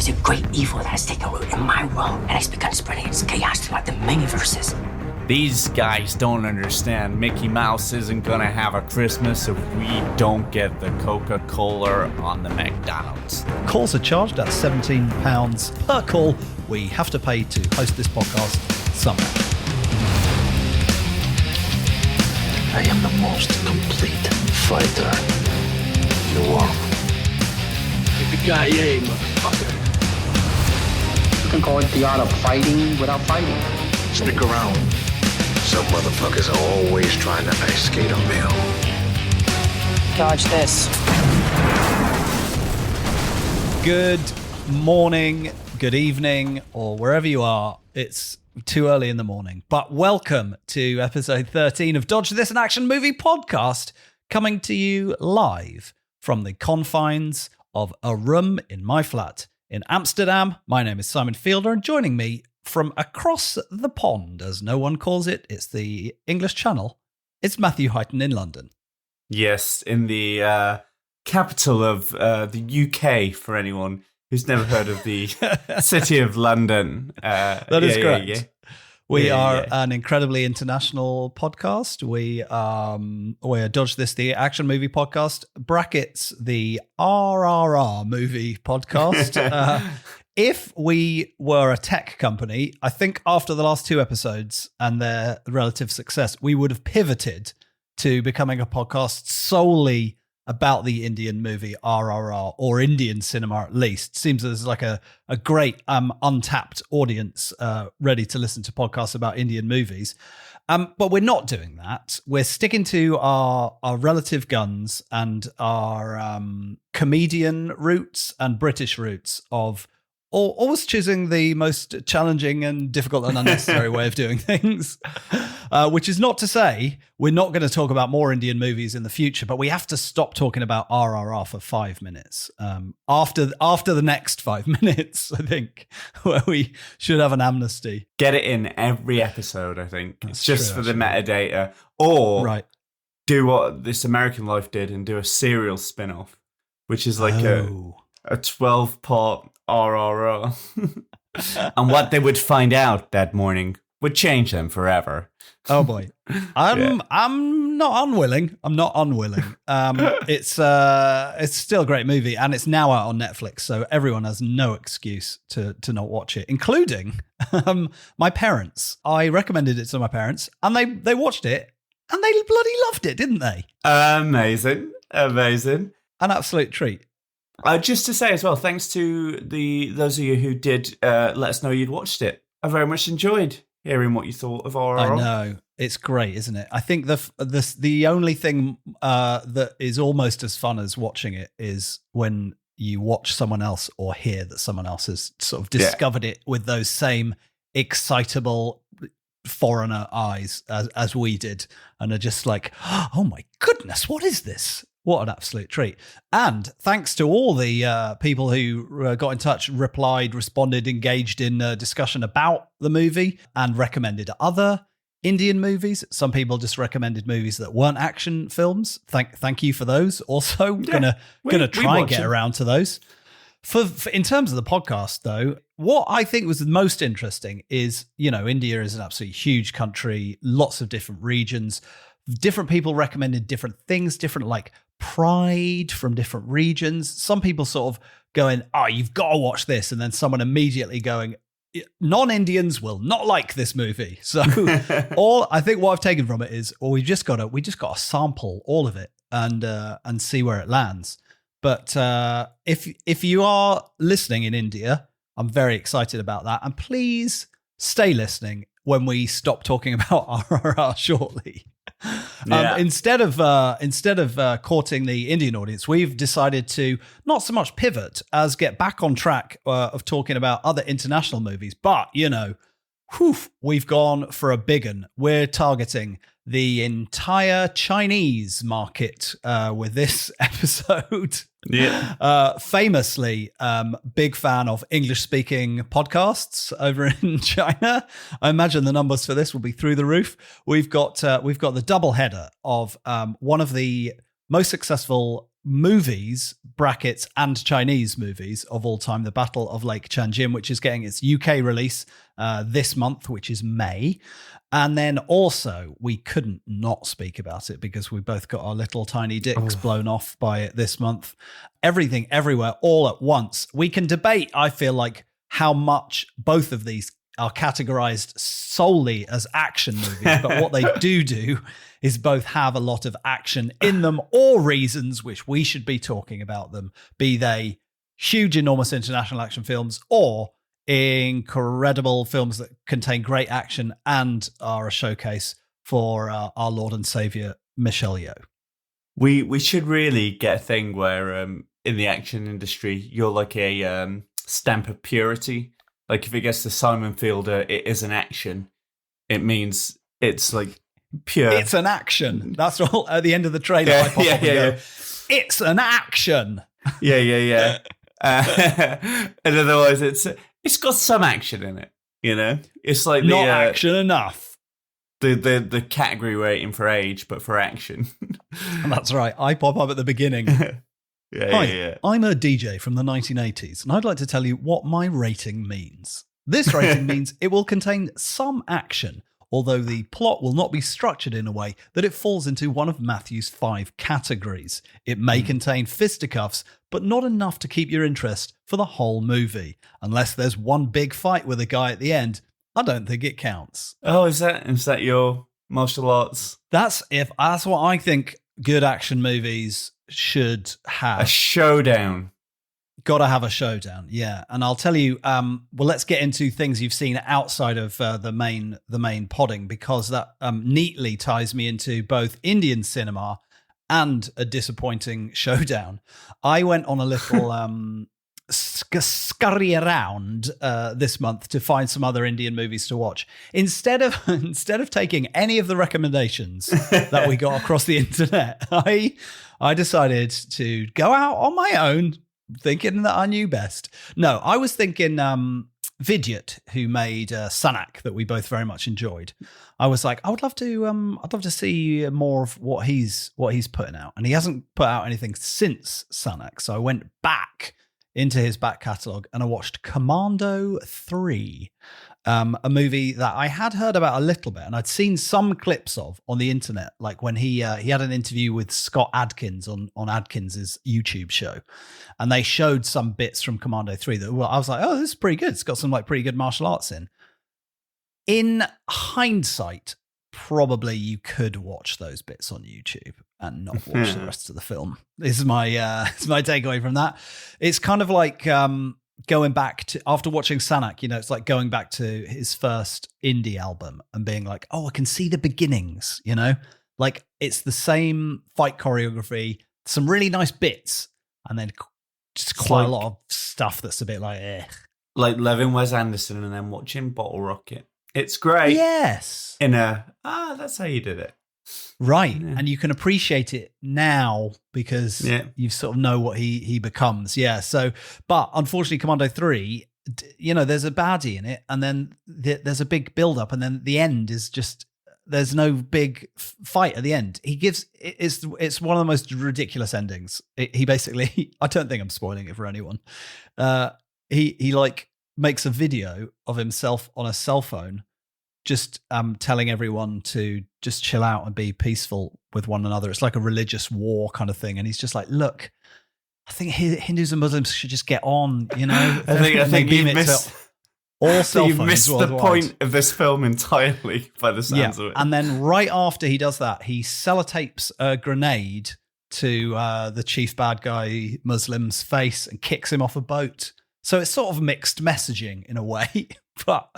is a great evil that has taken root in my world and has begun spreading its chaos throughout the many verses. These guys don't understand. Mickey Mouse isn't gonna have a Christmas if we don't get the Coca-Cola on the McDonald's. Calls are charged at £17 per call. We have to pay to host this podcast somehow. I am the most complete fighter in the world. Yippee-ki-yay, motherfucker. You can call it the art of fighting without fighting. Stick around. Some motherfuckers are always trying to ice skate uphill. Dodge this. Good morning, good evening, or wherever you are. It's too early in the morning. But welcome to episode 13 of Dodge This, an action movie podcast, coming to you live from the confines of a room in my flat in Amsterdam. My name is Simon Fielder, and joining me from across the pond, as no one calls it, it's the English Channel, it's Matthew Heighton in London. Yes, in the capital of the UK, for anyone who's never heard of the city of London. That is correct. Yeah. We are an incredibly international podcast. We are Dodge This, the action movie podcast, brackets the RRR movie podcast. If we were a tech company, I think after the last two episodes and their relative success, we would have pivoted to becoming a podcast solely about the Indian movie RRR, or Indian cinema at least. Seems there's like a great untapped audience ready to listen to podcasts about Indian movies. But we're not doing that. We're sticking to our relative guns and our comedian roots and British roots of always choosing the most challenging and difficult and unnecessary way of doing things, which is not to say we're not going to talk about more Indian movies in the future, but we have to stop talking about RRR for 5 minutes. After the next 5 minutes, I think, where we should have an amnesty. Get it in every episode, I think. That's it's just true, for the metadata. Or right. do what This American Life did and do a serial spin-off, which is like a 12-part RRR. And what they would find out that morning would change them forever. Oh boy. I'm not unwilling. It's still a great movie, and it's now out on Netflix, so everyone has no excuse to not watch it, including my parents. I recommended it to my parents, and they watched it, and they bloody loved it, didn't they? Amazing. An absolute treat. Just to say as well, thanks to those of you who did let us know you'd watched it. I very much enjoyed hearing what you thought of RRR. I know. It's great, isn't it? I think the only thing that is almost as fun as watching it is when you watch someone else or hear that someone else has sort of discovered it with those same excitable foreigner eyes as we did, and are just like, oh my goodness, what is this? What an absolute treat. And thanks to all the people who got in touch, replied, responded, engaged in discussion about the movie and recommended other Indian movies. Some people just recommended movies that weren't action films. Thank you for those. Also, gonna try and get around to those. For in terms of the podcast, though, what I think was the most interesting is, India is an absolutely huge country, lots of different regions. Different people recommended different things, different like pride from different regions. Some people sort of going, oh, you've got to watch this. And then someone immediately going, non-Indians will not like this movie. So I think what I've taken from it is, we just got to sample all of it and see where it lands. But if you are listening in India, I'm very excited about that. And please stay listening when we stop talking about RRR shortly. Instead of courting the Indian audience, we've decided to not so much pivot as get back on track of talking about other international movies. But, we've gone for a big one. We're targeting the entire Chinese market with this episode. Yeah. Famously, big fan of English-speaking podcasts over in China. I imagine the numbers for this will be through the roof. We've got the double header of one of the most successful movies, brackets, and Chinese movies of all time, The Battle of Lake Changjin, which is getting its UK release this month, which is May. And then also, we couldn't not speak about it because we both got our little tiny dicks blown off by it this month. Everything, Everywhere, All at Once. We can debate, I feel like, how much both of these are categorized solely as action movies, but what they do is both have a lot of action in them, or reasons which we should be talking about them, be they huge, enormous international action films or incredible films that contain great action and are a showcase for our Lord and Savior, Michelle Yeoh. We should really get a thing where in the action industry, you're like a stamp of purity. Like if it gets to Simon Fielder, it is an action. It means it's like pure. It's an action. That's all at the end of the trailer. Yeah. It's an action. Yeah. And otherwise, it's got some action in it. You know, it's like not action enough. The category rating for age, but for action. That's right. I pop up at the beginning. Hi, I'm a DJ from the 1980s, and I'd like to tell you what my rating means. This rating means it will contain some action, although the plot will not be structured in a way that it falls into one of Matthew's 5 categories. It may contain fisticuffs, but not enough to keep your interest for the whole movie. Unless there's one big fight with a guy at the end, I don't think it counts. Oh, is that your martial arts? That's what I think good action movies should have. A showdown. Gotta have a showdown, yeah. And I'll tell you, well, let's get into things you've seen outside of the main podding, because that neatly ties me into both Indian cinema and a disappointing showdown. I went on a little scurry around this month to find some other Indian movies to watch. Instead of taking any of the recommendations that we got across the internet, I decided to go out on my own, thinking that I knew best. No, I was thinking Vidyut, who made Sanak, that we both very much enjoyed. I was like, I'd love to see more of what he's putting out, and he hasn't put out anything since Sanak. So I went back into his back catalogue and I watched Commando 3, a movie that I had heard about a little bit and I'd seen some clips of on the internet, like when he had an interview with Scott Adkins on Adkins's YouTube show, and they showed some bits from Commando 3 that, well, I was like, oh, this is pretty good. It's got some like pretty good martial arts in. In hindsight, probably you could watch those bits on YouTube and not watch the rest of the film. This is my takeaway from that. It's kind of like going back to, after watching Sanak, it's like going back to his first indie album and being like, oh, I can see the beginnings, like it's the same fight choreography, some really nice bits, and then just quite a lot of stuff that's a bit like, eh. Like loving Wes Anderson and then watching Bottle Rocket. It's great. Yes. That's how you did it. Right. Yeah. And you can appreciate it now because you sort of know what he becomes. Yeah. So, but unfortunately, Commando 3, there's a baddie in it, and then there's a big build up, and then the end is just, there's no big fight at the end. It's one of the most ridiculous endings. He basically, I don't think I'm spoiling it for anyone. He like makes a video of himself on a cell phone, just telling everyone to just chill out and be peaceful with one another. It's like a religious war kind of thing. And he's just like, look, I think Hindus and Muslims should just get on, I think you missed all cell phones. You missed the point of this film entirely by the sounds of it. And then right after he does that, he sellotapes a grenade to the chief bad guy Muslim's face and kicks him off a boat. So it's sort of mixed messaging in a way, but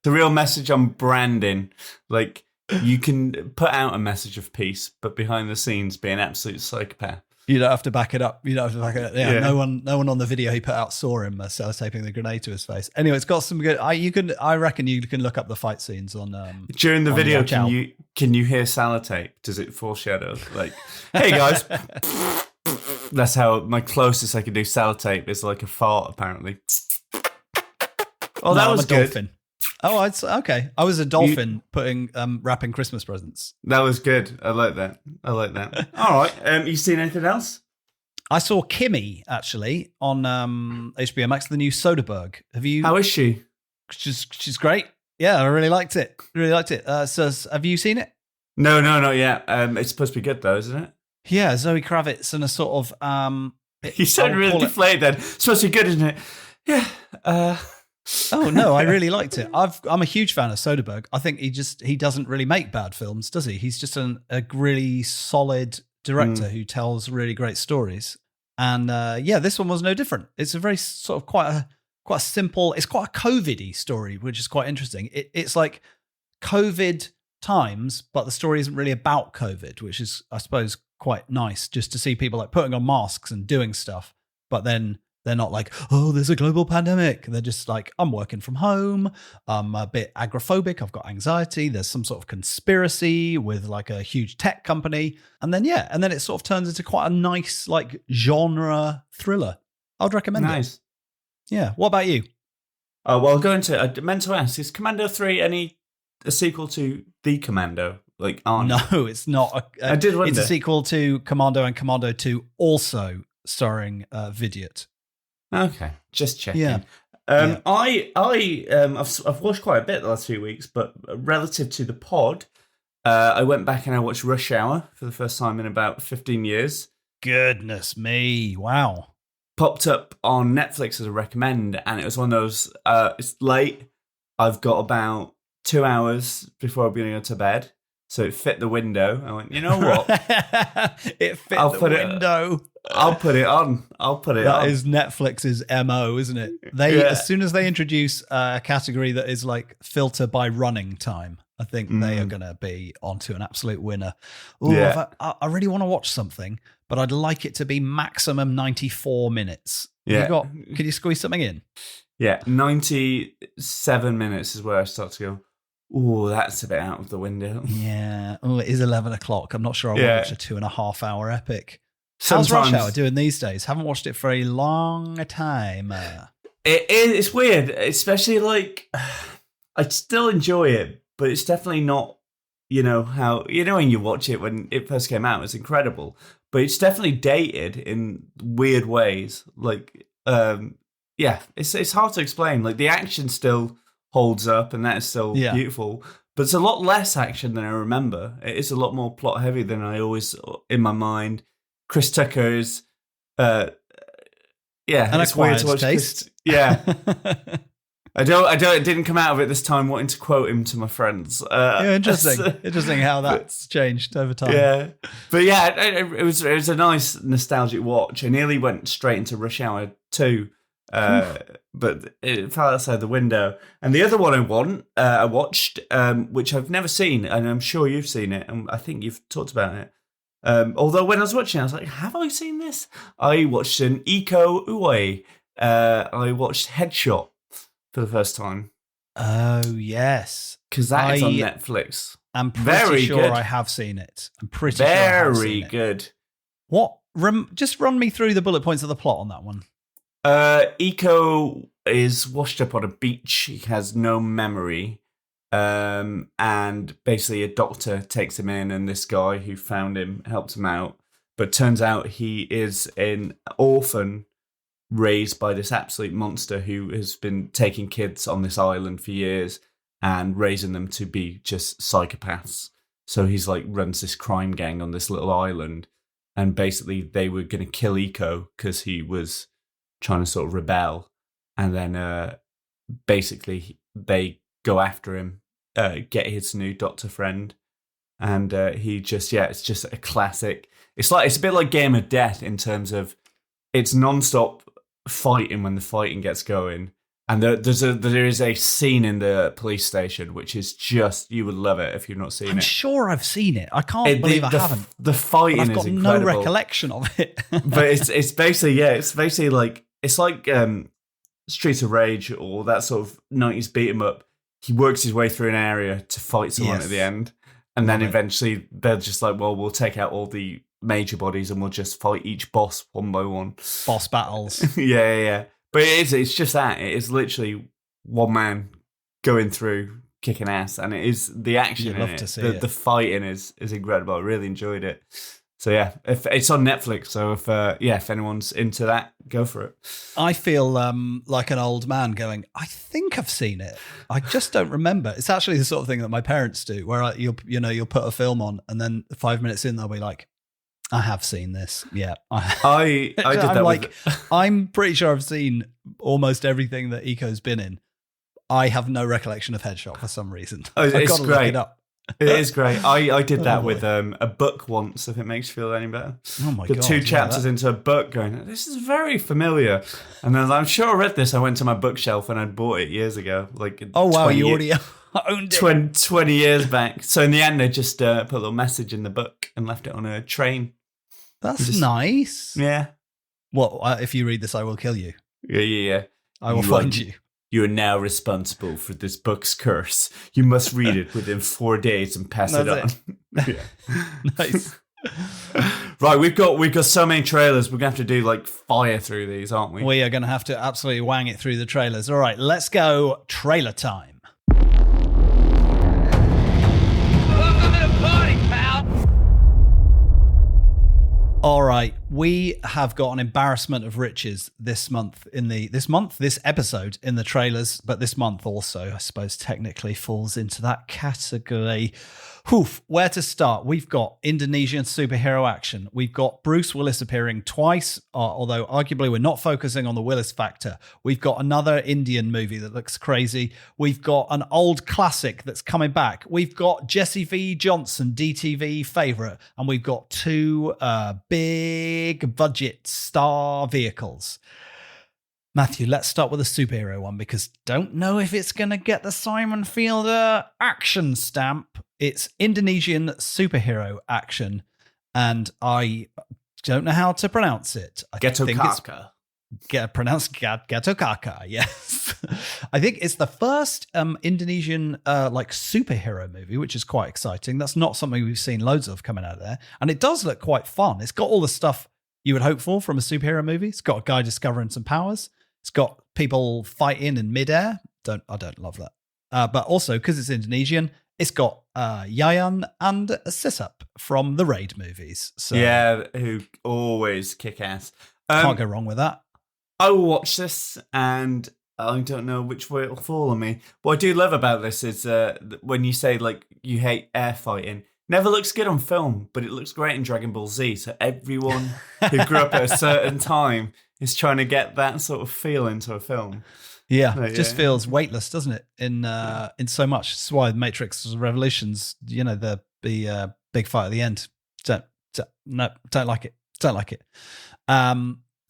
the real message on branding, like you can put out a message of peace, but behind the scenes be an absolute psychopath. You don't have to back it up. Yeah. No one on the video he put out saw him sellotaping the grenade to his face. Anyway, it's got some good. I reckon you can look up the fight scenes on. During the video, can you hear sellotape? Does it foreshadow like, hey guys? That's how my closest I could do sellotape is like a fart, apparently. Oh, that was good. Dolphin. Oh, it's okay. I was a dolphin wrapping Christmas presents. That was good. I like that. All right. You seen anything else? I saw Kimmy actually on HBO Max, the new Soderbergh. Have you? How is she? She's great. Yeah, I really liked it. So have you seen it? No, not yet. It's supposed to be good though, isn't it? Yeah, Zoe Kravitz and a sort of You sound really deflated then. It's supposed to be good, isn't it? Yeah. Oh no, I really liked it. I'm a huge fan of Soderbergh. I think he doesn't really make bad films, does he? He's just a really solid director who tells really great stories. And this one was no different. It's a very sort of quite a simple. It's quite a COVID-y story, which is quite interesting. It's like COVID times, but the story isn't really about COVID, which is, I suppose, quite nice just to see people like putting on masks and doing stuff, but then they're not like, oh, there's a global pandemic. They're just like, I'm working from home. I'm a bit agoraphobic. I've got anxiety. There's some sort of conspiracy with like a huge tech company. And then it sort of turns into quite a nice like genre thriller. I would recommend it. Nice. Yeah. What about you? Oh, well, going to, I meant to ask, is Commando 3 a sequel to The Commando? Like, No, it's not. I did wonder. It's a sequel to Commando and Commando 2, also starring Vidyot. Okay, just checking. Yeah. I've watched quite a bit the last few weeks, but relative to the pod, I went back and I watched Rush Hour for the first time in about 15 years. Goodness me. Wow. Popped up on Netflix as a recommend, and it was one of those, it's late, I've got about 2 hours before I'm going to go to bed, so it fit the window. I went, you know what? It fit the window. I'll put it on. That is Netflix's MO, isn't it? As soon as they introduce a category that is like filter by running time, I think they are going to be onto an absolute winner. Ooh, Yeah. I really want to watch something, but I'd like it to be maximum 94 minutes. Yeah. Could you squeeze something in? Yeah, 97 minutes is where I start to go, ooh, that's a bit out of the window. Yeah. Oh, it is 11 o'clock. I'm not sure I want to watch a 2.5 hour epic. How's Sometimes Rush Hour doing these days? Haven't watched it for a long time. it's weird, especially like I still enjoy it, but it's definitely not, how when you watch it when it first came out, it's incredible, but it's definitely dated in weird ways. Like, it's hard to explain. Like the action still holds up, and that is still beautiful, but it's a lot less action than I remember. It is a lot more plot heavy than I always in my mind. Chris Tucker is, an it's weird to watch. taste. I didn't come out of it this time wanting to quote him to my friends. Interesting how that's changed over time. Yeah, but yeah, it was a nice nostalgic watch. I nearly went straight into Rush Hour 2, but it fell outside the window. And the other one I watched, which I've never seen, and I'm sure you've seen it, and I think you've talked about it. Although when I was watching, I was like, have I seen this? I watched an Iko Uwe. I watched Headshot for the first time. Oh, yes. Because that is on Netflix. I'm pretty Very sure good. I have seen it. I'm pretty sure I have seen Very it. good. What? Just run me through the bullet points of the plot on that one. Iko is washed up on a beach. He has no memory. And basically a doctor takes him in, and this guy who found him helped him out. But turns out he is an orphan raised by this absolute monster who has been taking kids on this island for years and raising them to be just psychopaths. So he's like runs this crime gang on this little island, and basically they were going to kill Iko because he was trying to sort of rebel, and then basically they go after him, get his new doctor friend, and he just it's just a classic. It's a bit like Game of Death in terms of it's non-stop fighting when the fighting gets going, and there is a scene in the police station which is just, you would love it if you've not seen it. I'm sure I've seen it. I can't believe I haven't. The fighting I've is got incredible. no recollection of it. But it's basically like Streets of Rage or that sort of 90s beat 'em up. He works his way through an area to fight someone at the end, and then eventually they're just like, well, we'll take out all the major bodies and we'll just fight each boss one by one. Boss battles. Yeah. But it's just that. It is literally one man going through kicking ass, and it is the action You'd in love it. to see The it. fighting is incredible. I really enjoyed it. So yeah, if it's on Netflix, so if anyone's into that, go for it. I feel like an old man going, I think I've seen it. I just don't remember. It's actually the sort of thing that my parents do, where you'll put a film on, and then 5 minutes in they'll be like, I have seen this. Yeah, I did that. I'm like, I'm pretty sure I've seen almost everything that Eco's been in. I have no recollection of Headshot for some reason. Oh, I've it's got to great. look it up. It is great. I did that boy. with a book once, if it makes you feel any better. Oh my The God. 2 chapters into a book going, this is very familiar. And then I'm sure I read this. I went to my bookshelf and I'd bought it years ago. Like, Oh, wow. 20 You already owned it. 20 years back. So in the end, I just put a little message in the book and left it on a train. That's nice. Yeah. What, if you read this, I will kill you. Yeah. I will find you. You are now responsible for this book's curse. You must read it within 4 days and pass it on. Nice. Right, we've got so many trailers. We're gonna have to do like fire through these, aren't we? We are going to have to absolutely wang it through the trailers. All right, let's go trailer time. All right, we have got an embarrassment of riches this episode in the trailers, but this month also, I suppose, technically falls into that category. Where to start? We've got Indonesian superhero action. We've got Bruce Willis appearing twice, although arguably we're not focusing on the Willis factor. We've got another Indian movie that looks crazy. We've got an old classic that's coming back. We've got Jesse V. Johnson, DTV favourite, and we've got 2 big budget star vehicles. Matthew, let's start with a superhero one, because don't know if it's going to get the Simon Fielder action stamp. It's Indonesian superhero action, and I don't know how to pronounce it. Getokaka. Pronounced Getokaka, yes. I think it's the first Indonesian superhero movie, which is quite exciting. That's not something we've seen loads of coming out of there. And it does look quite fun. It's got all the stuff you would hope for from a superhero movie. It's got a guy discovering some powers. It's got people fighting in midair. I don't love that. But also, because it's Indonesian, it's got Yayan and Sisup from the Raid movies. So yeah, who always kick ass. Can't go wrong with that. I will watch this, and I don't know which way it'll fall on me. What I do love about this is when you say like you hate air fighting. Never looks good on film, but it looks great in Dragon Ball Z. So everyone who grew up at a certain time is trying to get that sort of feel into a film. Yeah, it just feels weightless, doesn't it? In so much. That's why Matrix Revolutions, the big fight at the end. Don't like it. Don't like it.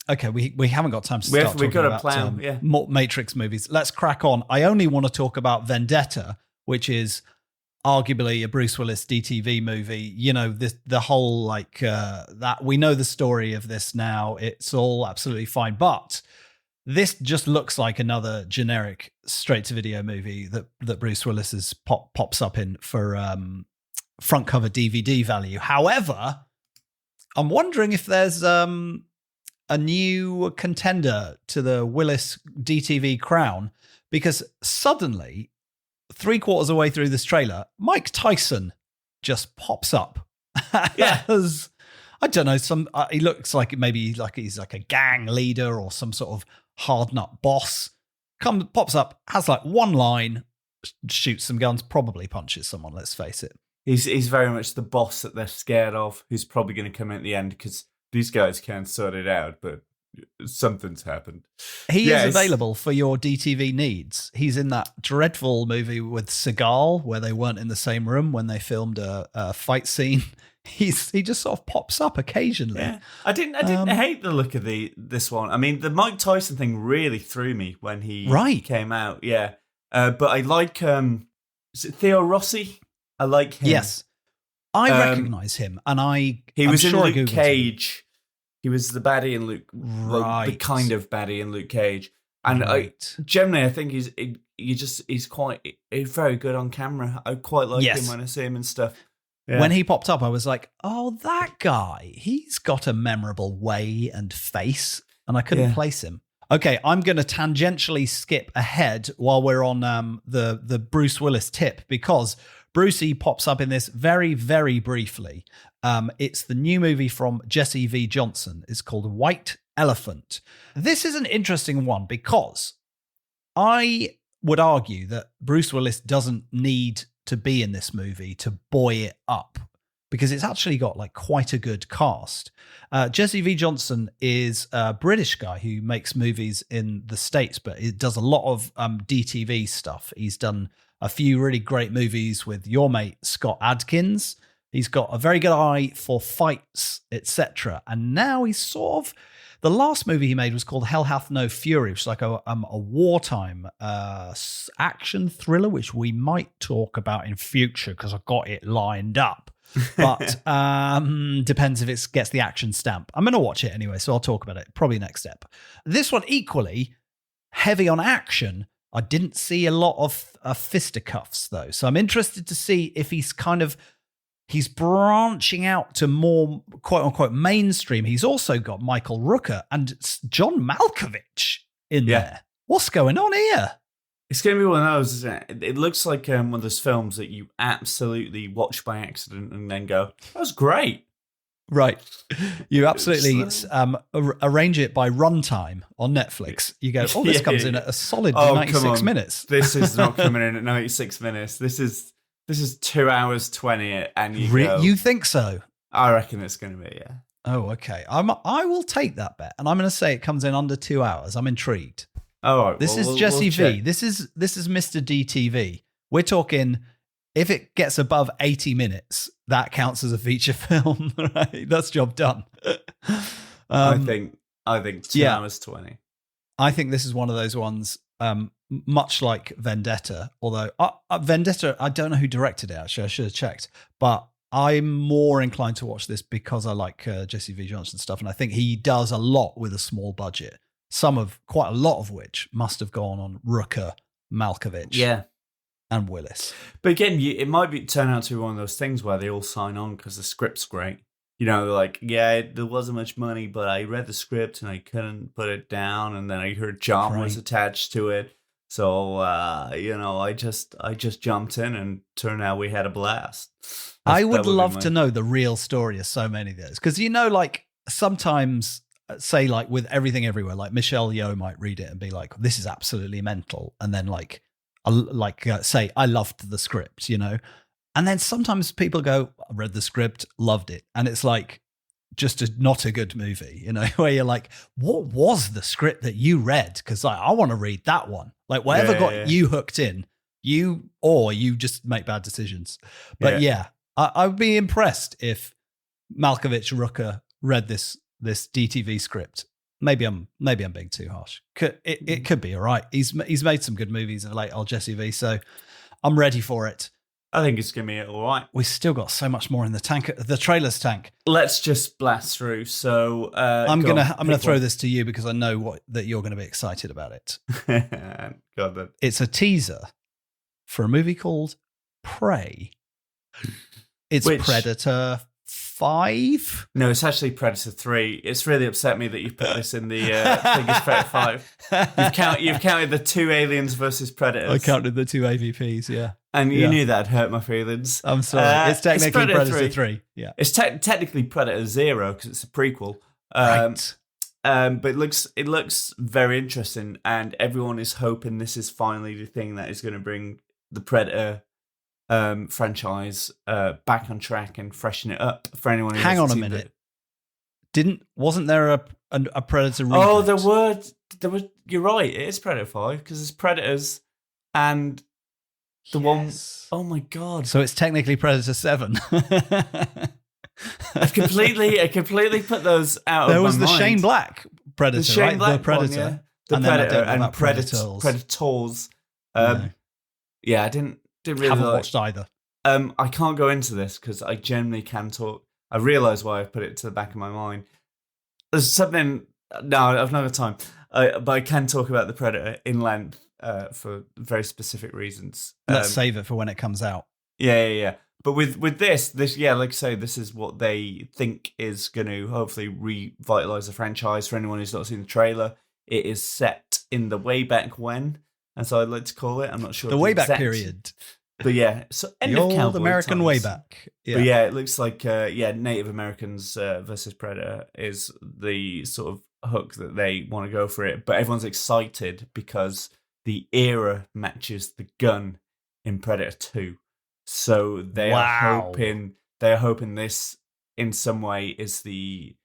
Okay, we haven't got time to start talking got a about plan, more Matrix movies. Let's crack on. I only want to talk about Vendetta, which is arguably a Bruce Willis DTV movie. The whole that we know the story of this now. It's all absolutely fine, but this just looks like another generic straight-to-video movie that Bruce Willis pops up in for front cover DVD value. However, I'm wondering if there's a new contender to the Willis DTV crown, because suddenly, 3/4 of the way through this trailer, Mike Tyson just pops up. Yeah. As, I don't know, he looks like maybe like he's like a gang leader or some sort of hard nut boss. Pops up, has like one line, shoots some guns, probably punches someone, let's face it. He's very much the boss that they're scared of, who's probably going to come in at the end because these guys can't sort it out, but something's happened. He is available for your DTV needs. He's in that dreadful movie with Seagal where they weren't in the same room when they filmed a fight scene. He just sort of pops up occasionally. Yeah. I didn't hate the look of this one. I mean, the Mike Tyson thing really threw me when he came out. Yeah. But I like is it Theo Rossi? I like him. Yes. I recognize him, and he was in Luke Cage. He was the baddie in Luke, the kind of baddie in Luke Cage, and I think he's very good on camera. I quite like him when I see him and stuff. Yeah. When he popped up, I was like, "Oh, that guy! He's got a memorable way and face," and I couldn't place him. Okay, I'm going to tangentially skip ahead while we're on the Bruce Willis tip, because Brucey pops up in this very, very briefly. It's the new movie from Jesse V. Johnson. It's called White Elephant. This is an interesting one because I would argue that Bruce Willis doesn't need to be in this movie to buoy it up, because it's actually got like quite a good cast. Jesse V. Johnson is a British guy who makes movies in the States, but he does a lot of DTV stuff. He's done a few really great movies with your mate Scott Adkins. He's got a very good eye for fights, etc. And now he's sort of... The last movie he made was called Hell Hath No Fury, which is like a wartime action thriller, which we might talk about in future because I've got it lined up. But depends if it gets the action stamp. I'm going to watch it anyway, so I'll talk about it probably next step. This one equally heavy on action. I didn't see a lot of fisticuffs though, so I'm interested to see if he's branching out to more quote unquote mainstream. He's also got Michael Rooker and John Malkovich in there. What's going on here? It's going to be one of those, isn't it? It looks like one of those films that you absolutely watch by accident and then go, that was great. Right. You absolutely arrange it by runtime on Netflix. You go, this comes in at a solid 96 minutes. This is not coming in at 96 minutes. This is 2 hours 20, and you think so? I reckon it's going to be, yeah. Oh, okay. I will take that bet, and I'm going to say it comes in under 2 hours. I'm intrigued. All right. This is Jesse V. This is Mr. DTV. We're talking, if it gets above 80 minutes, that counts as a feature film. Right? That's job done. I think 2 hours 20. I think this is one of those ones. Much like Vendetta, although Vendetta, I don't know who directed it, actually. I should have checked. But I'm more inclined to watch this because I like Jesse V. Johnson stuff, and I think he does a lot with a small budget, quite a lot of which must have gone on Rooker, Malkovich, and Willis. But again, it might turn out to be one of those things where they all sign on because the script's great. You know, like, there wasn't much money, but I read the script and I couldn't put it down, and then I heard John was attached to it. So, I just jumped in, and turned out we had a blast. I would love to know the real story of so many of those. Because, like, sometimes, say, like, with Everything Everywhere, like, Michelle Yeoh might read it and be like, this is absolutely mental. And then, say, I loved the script, And then sometimes people go, I read the script, loved it. And it's like, just not a good movie, where you're like, what was the script that you read? Because I want to read that one. Like, whatever got you hooked in, you just make bad decisions. But I would be impressed if Malkovich Rooker read this DTV script. Maybe I'm being too harsh. It could be all right. He's made some good movies of late, old Jesse V. So I'm ready for it. I think it's going to be all right. We've still got so much more in the tank, the trailer's tank. Let's just blast through. So I'm gonna throw this to you because I know that you're going to be excited about it. God, that. It's a teaser for a movie called Prey. It's Predator 5. No, it's actually Predator 3. It's really upset me that you put this in the thing as Predator 5. You've counted the 2 aliens versus predators. I counted the 2 AVPs. Yeah. And you knew that'd hurt my feelings. I'm sorry. It's technically Predator 3. Yeah. It's technically Predator 0 because it's a prequel. Right. But it looks very interesting, and everyone is hoping this is finally the thing that is going to bring the Predator franchise back on track and freshen it up for anyone who Hang on a minute. Wasn't there a Predator reboot? Oh, there were. You're right. It is Predator 5 because it's Predators and the one. Oh my god! So it's technically Predator 7. I completely put those out. There of was my the mind. Shane Black Predator, the Shane right? Black the Predator, one, the and Predator then and Predators. No. Yeah, I didn't really haven't watched either. I can't go into this because I generally can talk. I realise why I've put it to the back of my mind. There's something. No, I've not got time. But I can talk about the Predator in length for very specific reasons. Let's save it for when it comes out. Yeah. But with this, like I say, this is what they think is going to hopefully revitalise the franchise. For anyone who's not seen the trailer, it is set in the way back when, as I like to call it. I'm not sure the way back period. But yeah, so end The of old cowboy American times. way back. Yeah. But yeah, it looks like Native Americans versus Predator is the sort of hook that they want to go for it. But everyone's excited because the era matches the gun in Predator 2. So they are hoping this in some way is the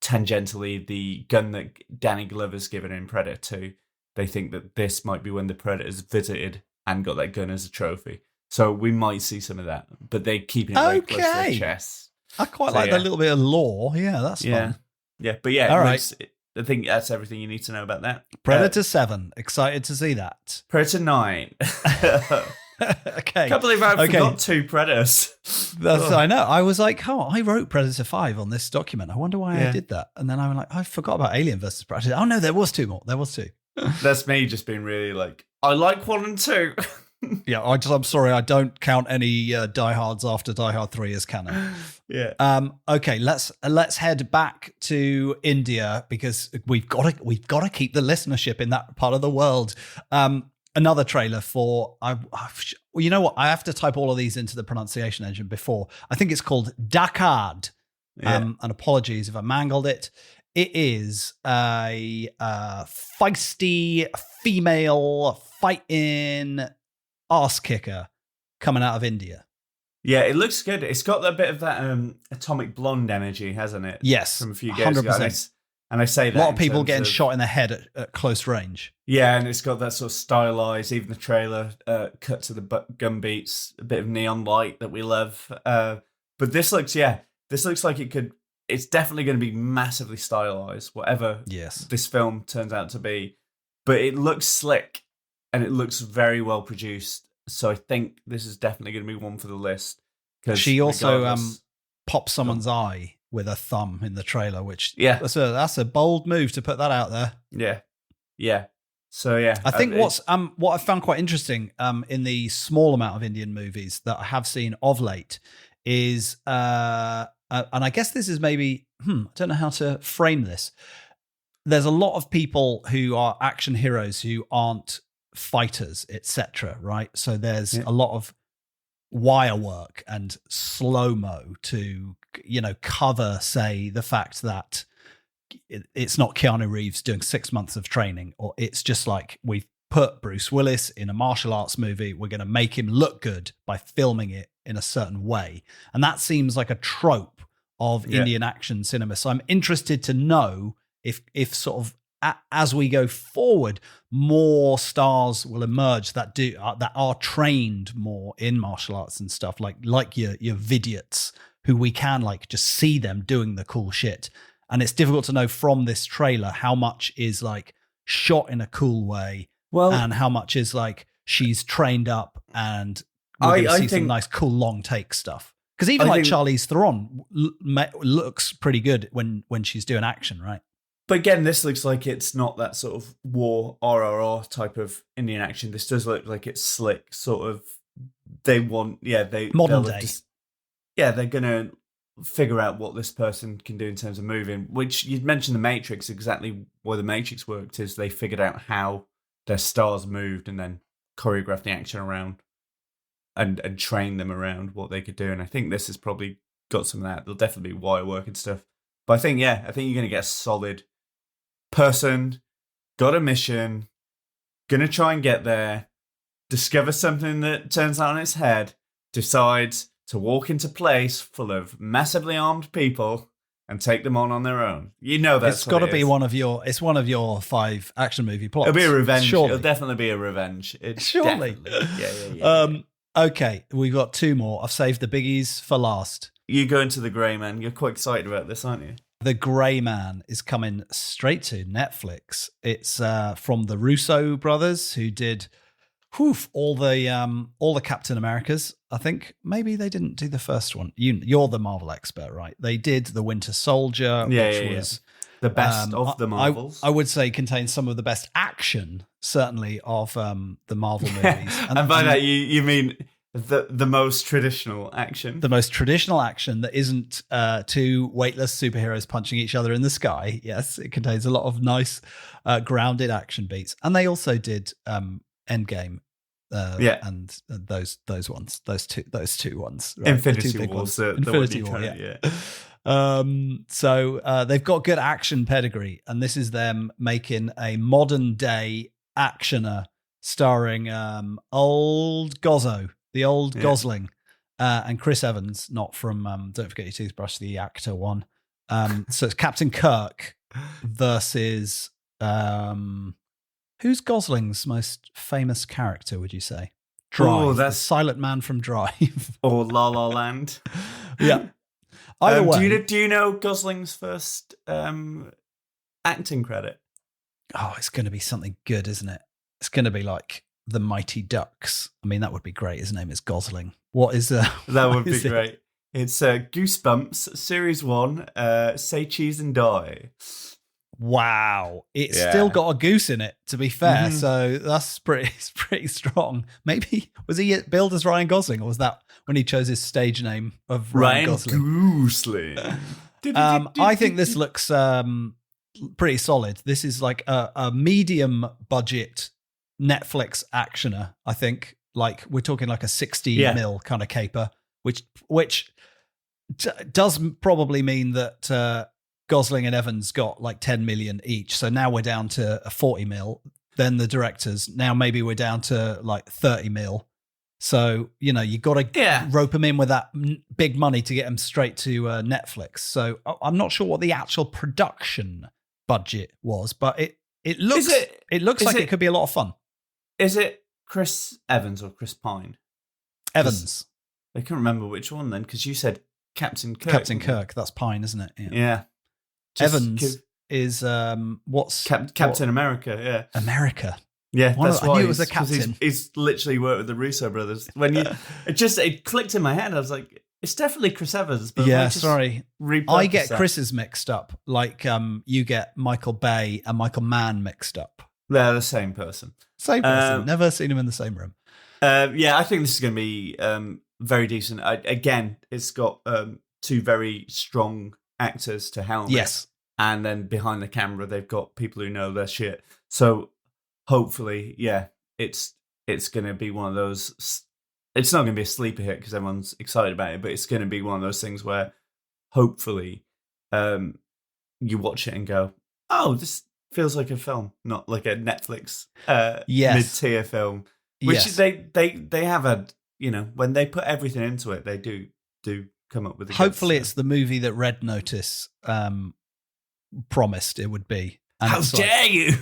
tangentially the gun that Danny Glover's given in Predator 2. They think that this might be when the Predators visited and got that gun as a trophy. So we might see some of that, but they're keeping it very close to their chests. I quite like that little bit of lore. Yeah, that's fun. Yeah, but yeah, all right. I think that's everything you need to know about that. Predator 7, excited to see that. Predator 9. Okay. Can't believe I forgot 2 Predators. I know. I was like, I wrote Predator 5 on this document. I wonder why I did that. And then I'm like, I forgot about Alien versus Predator. Oh no, there was 2 more. There was 2. That's me just being really like, I like 1 and 2. Yeah, I'm sorry, I don't count any Die Hards after Die Hard 3 as canon. Yeah. Okay, let's head back to India because we've got to keep the listenership in that part of the world. Another trailer for you know what? I have to type all of these into the pronunciation engine before. I think it's called Dakad. And apologies if I mangled it. It is a feisty female fighting arse kicker coming out of India. Yeah, it looks good. It's got a bit of that Atomic Blonde energy, hasn't it? Yes, from a few years 100%. Ago. And I say that a lot of people getting shot in the head at close range. Yeah, and it's got that sort of stylized, even the trailer cut to the gun beats, a bit of neon light that we love. But this looks like it's definitely going to be massively stylized, whatever this film turns out to be. But it looks slick and it looks very well produced. So I think this is definitely going to be one for the list. She also pops someone's eye with a thumb in the trailer, which that's a bold move to put that out there. Yeah. So yeah, I think what I found quite interesting in the small amount of Indian movies that I have seen of late is, and I guess this is maybe I don't know how to frame this. There's a lot of people who are action heroes who aren't fighters, etc. Right? So there's a lot of wire work and slow-mo to cover, say, the fact that it's not Keanu Reeves doing 6 months of training, or it's just like we've put Bruce Willis in a martial arts movie, we're going to make him look good by filming it in a certain way. And that seems like a trope of Indian action cinema. So I'm interested to know if sort of as we go forward, more stars will emerge that are trained more in martial arts and stuff, like your vidiots, who we can like just see them doing the cool shit. And it's difficult to know from this trailer how much is like shot in a cool way, and how much is like she's trained up and we're going to see some nice cool long take stuff. Because even Charlize Theron looks pretty good when she's doing action, right? But again, this looks like it's not that sort of war RRR type of Indian action. This does look like it's slick, sort of. They want, modern day. They're gonna figure out what this person can do in terms of moving. Which you'd mentioned the Matrix. Exactly why the Matrix worked is they figured out how their stars moved and then choreographed the action around and trained them around what they could do. And I think this has probably got some of that. There'll definitely be wire work and stuff. But I think you're going to get a solid person, got a mission, gonna try and get there, discover something that turns out on its head, decides to walk into a place full of massively armed people and take them on their own. You know that's it's got to be one of your 5 action movie plots. It'll be a revenge. Surely. It'll definitely be a revenge. Surely. Yeah. Okay, we've got 2 more. I've saved the biggies for last. You go into The Grey Man. You're quite excited about this, aren't you? The Grey Man is coming straight to Netflix. It's from the Russo brothers, who did all the Captain Americas. I think maybe they didn't do the first one. You're the Marvel expert, right? They did the Winter Soldier, which was the best of the Marvels. I would say contains some of the best action, certainly, of the Marvel movies. And by that you mean the most traditional action. The most traditional action that isn't 2 weightless superheroes punching each other in the sky. Yes, it contains a lot of nice grounded action beats. And they also did Endgame. and those ones, those two ones, right? Infinity the two big War, ones. so Infinity War, So they've got good action pedigree, and this is them making a modern day actioner starring old Gozzo, the old Gosling, and Chris Evans, not from Don't Forget Your Toothbrush, the actor one. So it's Captain Kirk versus who's Gosling's most famous character, would you say? Drive, the silent man from Drive. Or La La Land. Yeah. Either way. Do you know Gosling's first acting credit? Oh, it's going to be something good, isn't it? It's going to be like The Mighty Ducks. I mean, that would be great. His name is Gosling. What is that? That would be great. It's Goosebumps, Series 1, Say Cheese and Die. Wow. It's still got a goose in it, to be fair. So that's pretty strong. Maybe, was he billed as Ryan Gosling, or was that when he chose his stage name of Ryan Gosling? I think this looks pretty solid. This is like a medium budget Netflix actioner, I think. Like, we're talking like a 60 mil kind of caper, which does probably mean that Gosling and Evans got like 10 million each. So now we're down to a 40 mil. Then the directors, now maybe we're down to like 30 mil. So, you know, you got to rope them in with that big money to get them straight to Netflix. So I'm not sure what the actual production budget was, but it looks like it could be a lot of fun. Is it Chris Evans or Chris Pine? Evans. I can't remember which one then, because you said Captain Kirk. Captain Kirk, that's Pine, isn't it? Yeah. Evans is what's Captain America? Yeah, America. Yeah, that's why I knew it was a captain. He's literally worked with the Russo brothers. When it clicked in my head, I was like, it's definitely Chris Evans. But sorry, I get Chris's mixed up. Like you get Michael Bay and Michael Mann mixed up. They're the same person. Same person. Never seen them in the same room. I think this is going to be very decent. Again, it's got two very strong actors to helm it. Yes. And then behind the camera, they've got people who know their shit. So hopefully, it's going to be one of those. It's not going to be a sleeper hit because everyone's excited about it, but it's going to be one of those things where hopefully you watch it and go, oh, this feels like a film, not like a Netflix mid-tier film. Which they have a, when they put everything into it, they do come up with a hopefully it's the movie that Red Notice promised it would be. And how dare you?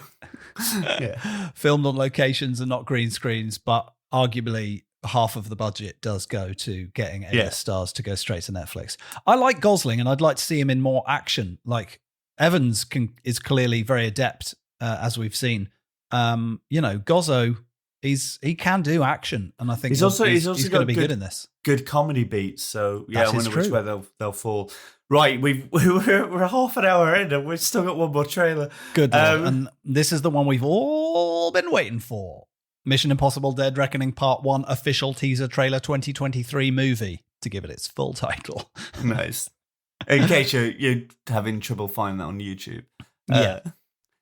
Filmed on locations and not green screens, but arguably half of the budget does go to getting A-list stars to go straight to Netflix. I like Gosling, and I'd like to see him in more action. Like Evans is clearly very adept, as we've seen. Gozzo, he can do action, and I think he's also going to be good in this. Good comedy beats. So I wonder which way they'll fall. Right, we're half an hour in, and we've still got one more trailer. Good, and this is the one we've all been waiting for. Mission Impossible: Dead Reckoning Part 1 official teaser trailer 2023 movie, to give it its full title. Nice. In case you're having trouble finding that on YouTube.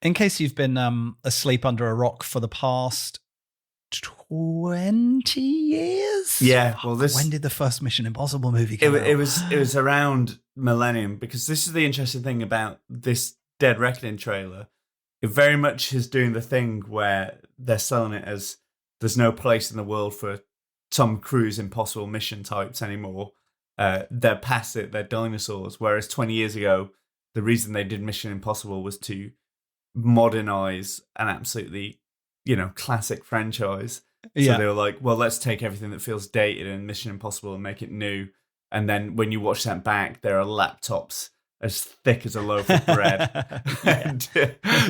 In case you've been asleep under a rock for the past 20 years? Yeah. Well, when did the first Mission Impossible movie come out? It was around Millennium, because this is the interesting thing about this Dead Reckoning trailer. It very much is doing the thing where they're selling it as there's no place in the world for Tom Cruise impossible mission types anymore. They're past it. They're dinosaurs. Whereas 20 years ago, the reason they did Mission Impossible was to modernize an absolutely, classic franchise. So they were like, well, let's take everything that feels dated in Mission Impossible and make it new. And then when you watch that back, there are laptops as thick as a loaf of bread and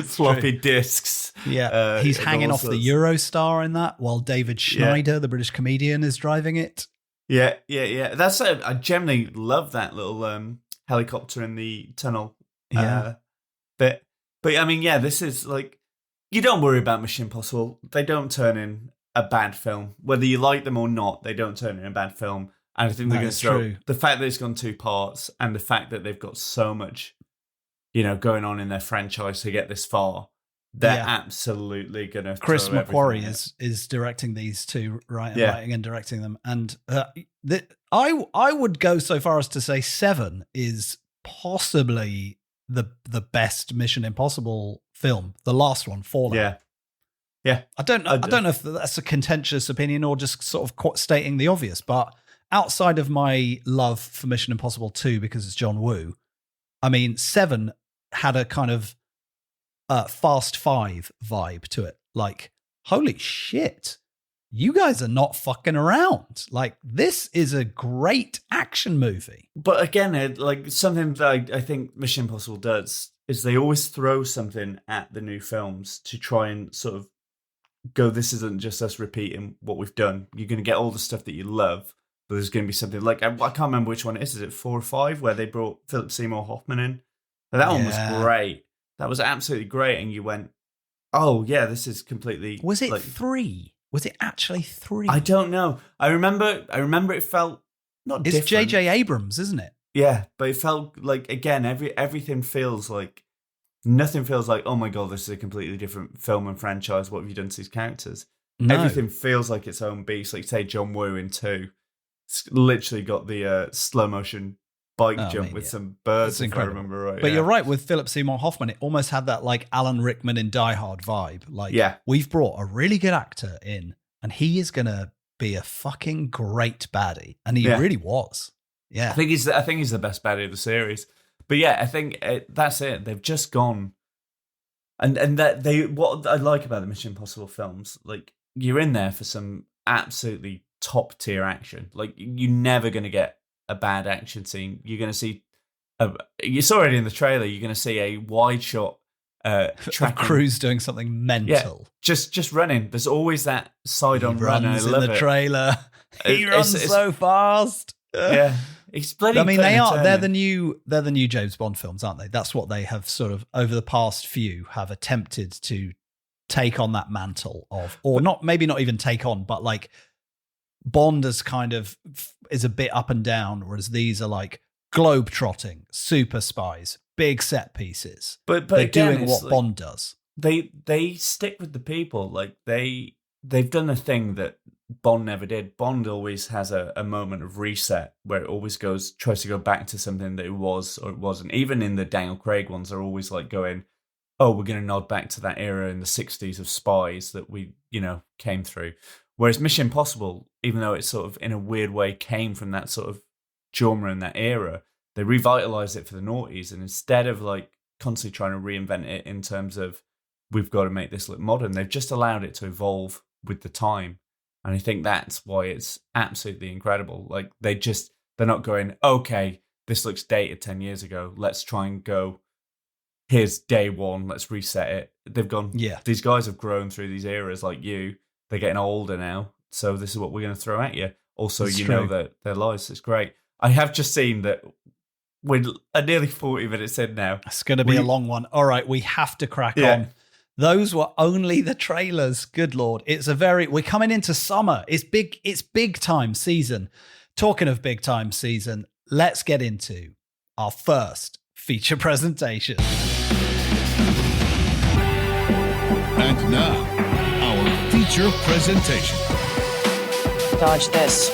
floppy disks. Yeah, he's hanging off the Eurostar in that, while David Schneider, the British comedian, is driving it. Yeah. That's I generally love that little helicopter in the tunnel bit. But I mean, this is like, you don't worry about Mission Impossible. They don't turn in a bad film. Whether you like them or not, they don't turn in a bad film. And I think they're going to throw the fact that it's gone 2 parts, and the fact that they've got so much, going on in their franchise to get this far. they're absolutely gonna. Chris throw McQuarrie everything at it. is directing these two, right? And Yeah. writing and directing them. And I would go so far as to say 7 is possibly the best Mission Impossible film. The last one, Fallout. Yeah. I don't know if that's a contentious opinion or just sort of stating the obvious, but outside of my love for Mission Impossible 2 because it's John Woo, I mean, 7 had a kind of Fast 5 vibe to it. Like, holy shit, you guys are not fucking around. Like, this is a great action movie. But again, like something that I think Mission Impossible does is they always throw something at the new films to try and sort of go, this isn't just us repeating what we've done. You're going to get all the stuff that you love, but there's going to be something like, I can't remember which one it is. Is it 4 or 5 where they brought Philip Seymour Hoffman in? But that one was great. That was absolutely great. And you went, oh yeah, this is completely... Was it 3? Was it actually 3? I don't know. I remember it felt not different. It's J.J. Abrams, isn't it? Yeah, but it felt like, again, everything feels like, nothing feels like, oh my God, this is a completely different film and franchise. What have you done to these characters? No. Everything feels like its own beast. Like, say, John Woo in 2, it's literally got the slow motion bike jump with some birds, if I remember right. But you're right, with Philip Seymour Hoffman, it almost had that like Alan Rickman in Die Hard vibe. Like, we've brought a really good actor in, and he is going to be a fucking great baddie. And he really was. Yeah. I think he's the best baddie of the series. But yeah, I think that's it. They've just gone, and that what I like about the Mission Impossible films, like, you're in there for some absolutely top tier action. Like, you're never going to get a bad action scene. You're going to see, you saw it in the trailer. You're going to see a wide shot tracking Cruise doing something mental. Yeah, just running. There's always that side on run. I love in the it. trailer. He runs so fast. Yeah. It's bloody. I mean, they're the new James Bond films, aren't they? That's what they have sort of over the past few have attempted to take on that mantle of, or maybe not even take on, but like Bond is kind of is a bit up and down, whereas these are like globe-trotting, super spies, big set pieces. But they're again, doing what Bond does. They stick with the people. Like they've done a thing that Bond never did. Bond always has a moment of reset where it always tries to go back to something that it was or it wasn't. Even in the Daniel Craig ones, they're always like going, oh, we're going to nod back to that era in the 60s of spies that we, came through. Whereas Mission Impossible, even though it sort of in a weird way came from that sort of genre in that era, they revitalized it for the noughties. And instead of like constantly trying to reinvent it in terms of we've got to make this look modern, they've just allowed it to evolve with the time. And I think that's why it's absolutely incredible. Like they're not going, okay, this looks dated 10 years ago. Let's try and go, here's day one. Let's reset it. They've gone, these guys have grown through these eras like you. They're getting older now. So this is what we're going to throw at you. Also, that's true. Know that their lives. It's great. I have just seen that we're nearly 40 minutes in now. It's going to be a long one. All right, we have to crack on. Those were only the trailers. Good Lord. We're coming into summer. It's big time season. Talking of big time season, let's get into our first feature presentation. And now, our feature presentation. Dodge this.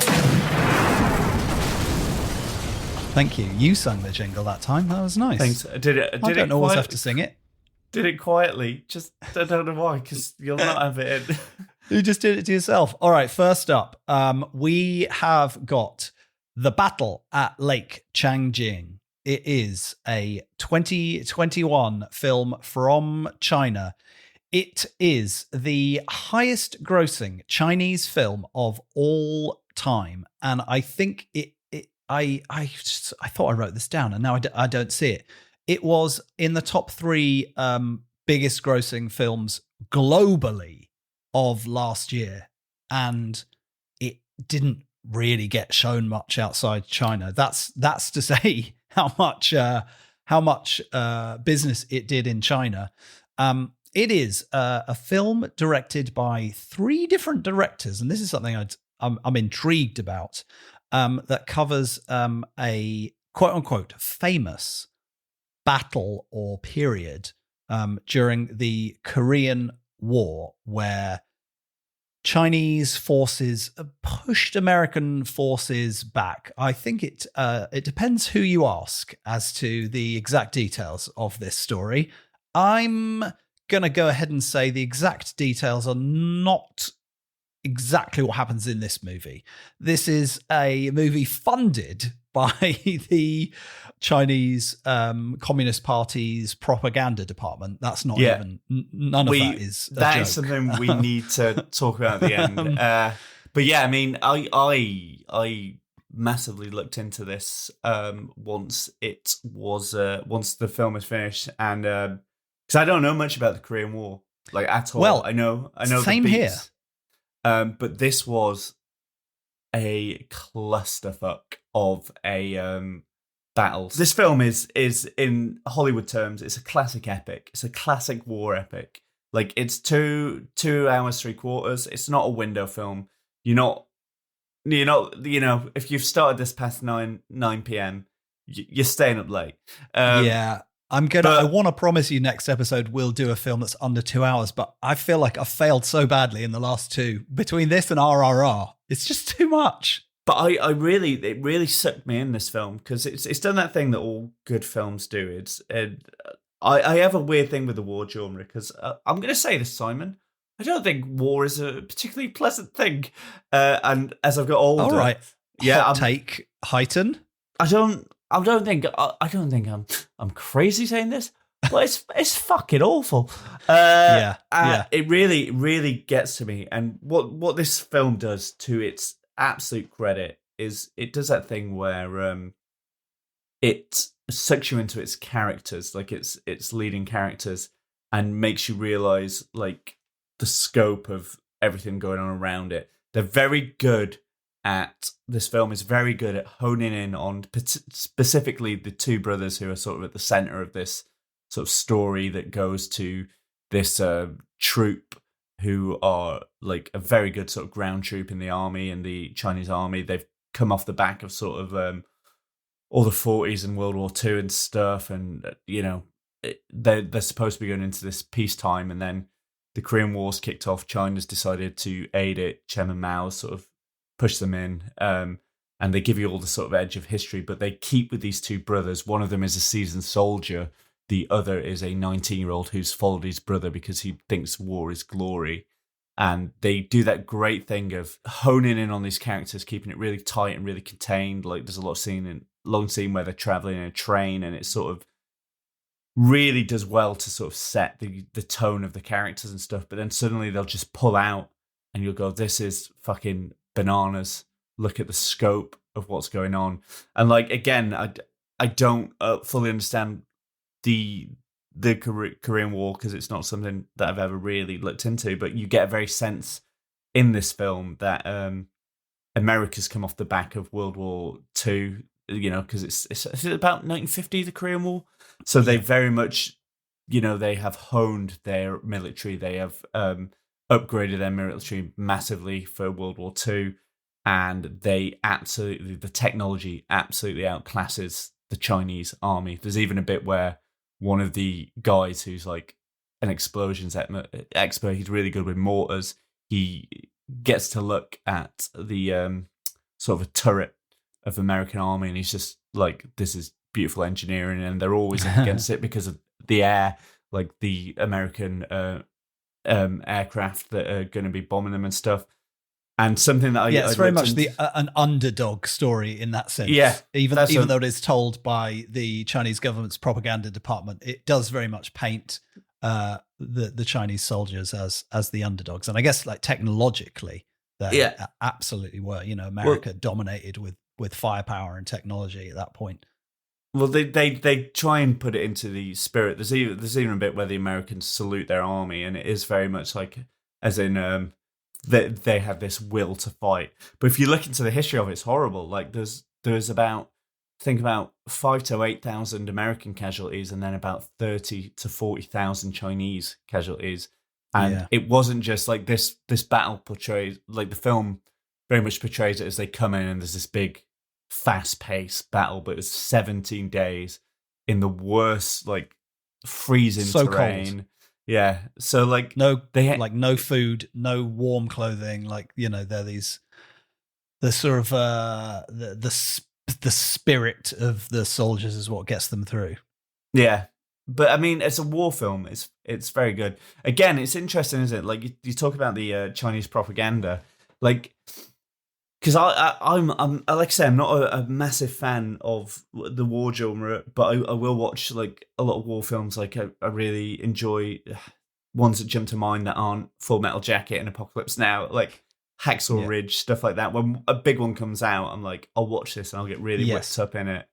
Thank you. You sang the jingle that time. That was nice. Thanks. I don't always have to sing it. Did it quietly. Just, I don't know why, because you'll not have it in. You just did it to yourself. All right, first up, we have got The Battle at Lake Changjin. It is a 2021 film from China. It is the highest grossing Chinese film of all time. And I think I thought I wrote this down and now I don't see it. It was in the top 3 biggest grossing films globally of last year. And it didn't really get shown much outside China. That's to say how much business it did in China. It is a film directed by 3 different directors, and this is something I'm intrigued about, that covers a quote-unquote famous battle or period during the Korean War, where Chinese forces pushed American forces back. I think it depends who you ask as to the exact details of this story. I'm going to go ahead and say the exact details are not exactly what happens in this movie. This is a movie funded by the Chinese Communist Party's propaganda department. That's not even, none of that is a that joke. is something we need to talk about at the end. But yeah, I mean, I massively looked into this once the film was finished, and because I don't know much about the Korean War, like, at all. Well, I know same the here. beats. But this was a clusterfuck of a battle. This film is in Hollywood terms, it's a classic epic. It's a classic war epic. Like, it's 2 hours 3/4. It's not a window film. You're not, if you've started this past 9 p.m., you're staying up late. Yeah. I want to promise you next episode we'll do a film that's under 2 hours, but I feel like I've failed so badly in the last two. Between this and RRR, it's just too much. But it really sucked me in, this film, because it's done that thing that all good films do. I have a weird thing with the war genre, because I'm going to say this, Simon, I don't think war is a particularly pleasant thing. And as I've got older, all right, yeah, take heighten. I don't think I'm crazy saying this, but it's fucking awful. It really gets to me. And what this film does, to its absolute credit, is it does that thing where it sucks you into its characters, like its leading characters, and makes you realize, like, the scope of everything going on around it. This film is very good at honing in on specifically the two brothers who are sort of at the center of this sort of story that goes to this troop, who are like a very good sort of ground troop in the army, and the Chinese army. They've come off the back of sort of all the 40s and World War II and stuff, and they're supposed to be going into this peacetime, and then the Korean War's kicked off. China's decided to aid it. Chairman Mao sort of push them in, and they give you all the sort of edge of history, but they keep with these two brothers. One of them is a seasoned soldier. The other is a 19-year-old who's followed his brother because he thinks war is glory. And they do that great thing of honing in on these characters, keeping it really tight and really contained. Like, there's a long scene where they're traveling in a train, and it sort of really does well to sort of set the tone of the characters and stuff. But then suddenly they'll just pull out, and you'll go, this is fucking bananas. Look at the scope of what's going on. And, like, again, I don't fully understand the Korean War, because it's not something that I've ever really looked into, but you get a very sense in this film that America's come off the back of World War II, because it's about 1950, the Korean War. So they very much, they have honed their military. They have upgraded their military massively for World War II, and the technology absolutely outclasses the Chinese army. There's even a bit where one of the guys who's like an explosions expert, he's really good with mortars, he gets to look at the sort of a turret of the American army, and he's just like, this is beautiful engineering, and they're always up against it because of the air, like the American aircraft that are going to be bombing them and stuff. And something that it's very much an underdog story in that sense. Yeah, even though it is told by the Chinese government's propaganda department, it does very much paint the Chinese soldiers as the underdogs. And I guess, like, technologically, they absolutely were. America dominated with firepower and technology at that point. Well, they try and put it into the spirit. There's even a bit where the Americans salute their army, and it is very much like, as in, they have this will to fight. But if you look into the history of it, it's horrible. Like, there's about 5,000 to 8,000 American casualties, and then about 30,000 to 40,000 Chinese casualties. And it wasn't just like this battle portrays, like, the film very much portrays it as they come in and there's this big fast-paced battle, but it was 17 days in the worst, like, freezing So terrain. cold. Yeah. So like No, they like no food, no warm clothing. Like, you know, they're the sort of the spirit of the soldiers is what gets them through. Yeah. But I mean, as a war film, it's very good. Again, it's interesting, isn't it? Like you talk about the Chinese propaganda, like because I'm like I say, I'm not a massive fan of the war genre, but I will watch like a lot of war films. Like I really enjoy ones that jump to mind that aren't Full Metal Jacket and Apocalypse Now, like Hacksaw Ridge, stuff like that. When a big one comes out, I'm like, I'll watch this and I'll get really whipped up in it.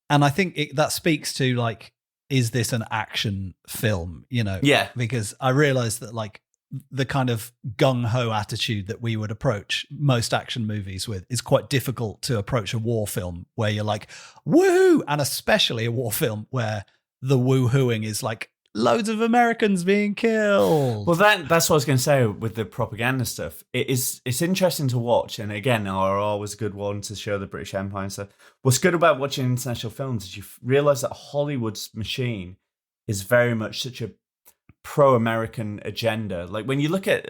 And I think that speaks to like, is this an action film? You know, because I realized that like the kind of gung-ho attitude that we would approach most action movies with is quite difficult to approach a war film where you're like, woohoo! And especially a war film where the woohooing is like loads of Americans being killed. Well, that's what I was going to say with the propaganda stuff. It's interesting to watch. And again, RRR was a good one to show the British Empire and stuff. What's good about watching international films is you realize that Hollywood's machine is very much such a pro-American agenda. Like when you look at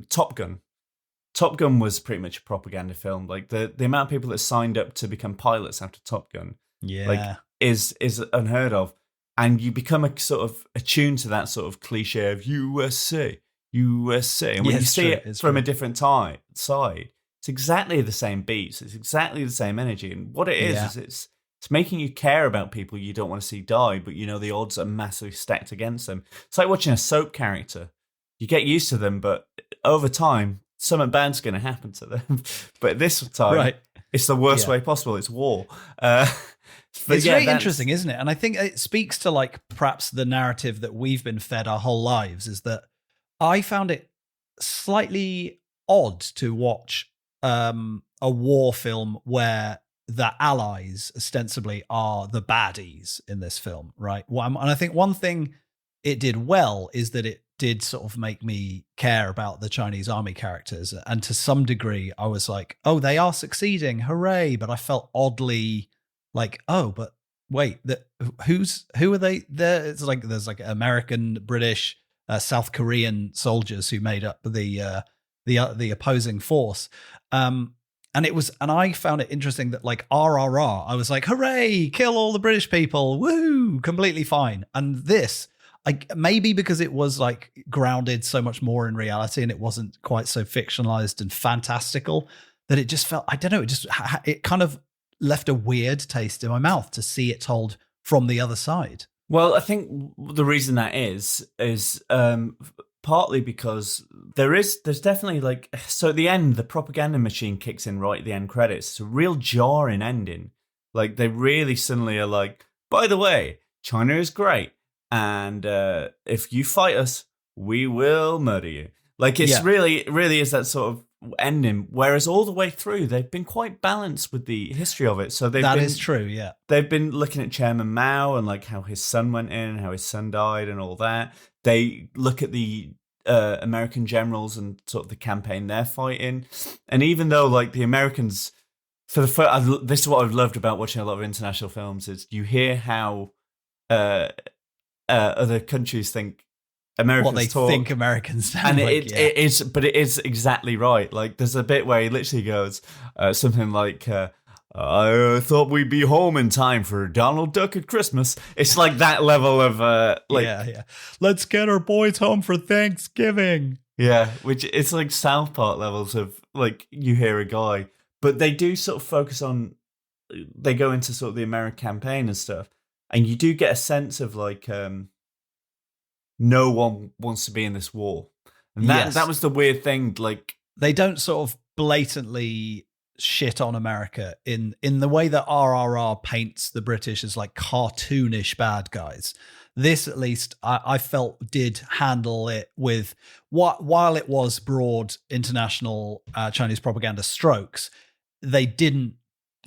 Top Gun was pretty much a propaganda film. Like the amount of people that signed up to become pilots after Top Gun, like is unheard of. And you become a sort of attuned to that sort of cliche of USA. And when you see it from a different side, it's exactly the same beats. It's exactly the same energy. And what it is it's making you care about people you don't want to see die, but you know the odds are massively stacked against them. It's like watching a soap character. You get used to them, but over time, something bad's going to happen to them. But this time, it's the worst way possible. It's war. It's very interesting, isn't it? And I think it speaks to like perhaps the narrative that we've been fed our whole lives is that I found it slightly odd to watch a war film where the allies ostensibly are the baddies in this film, right? And I think one thing it did well is that it did sort of make me care about the Chinese army characters. And to some degree, I was like, oh, they are succeeding. Hooray. But I felt oddly like, oh, but wait, who are they? It's like there's like American, British, South Korean soldiers who made up the opposing force. And I found it interesting that like RRR, I was like, hooray, kill all the British people, woo, completely fine. And this, maybe because it was like grounded so much more in reality and it wasn't quite so fictionalized and fantastical, that it just felt, I don't know, it kind of left a weird taste in my mouth to see it told from the other side. Well, I think the reason that is partly because there's definitely like, so at the end, the propaganda machine kicks in right at the end credits. It's a real jarring ending. Like they really suddenly are like, by the way, China is great. And if you fight us, we will murder you. Like it's really is that sort of ending. Whereas all the way through, they've been quite balanced with the history of it. So that is true. Yeah, they've been looking at Chairman Mao and like how his son went in, how his son died, and all that. They look at the American generals and sort of the campaign they're fighting. And even though like the Americans, for the first, this is what I've loved about watching a lot of international films is you hear how other countries think Americans think Americans sound and like, it is exactly right. Like there's a bit where he literally goes something like I thought we'd be home in time for Donald Duck at Christmas. It's like that level of let's get our boys home for Thanksgiving. Which it's like South Park levels of like you hear a guy, but they do sort of focus on, they go into sort of the American campaign and stuff, and you do get a sense of like no one wants to be in this war. And that was the weird thing. Like they don't sort of blatantly shit on America in the way that RRR paints the British as like cartoonish bad guys. This, at least, I felt did handle it with while it was broad international Chinese propaganda strokes, they didn't,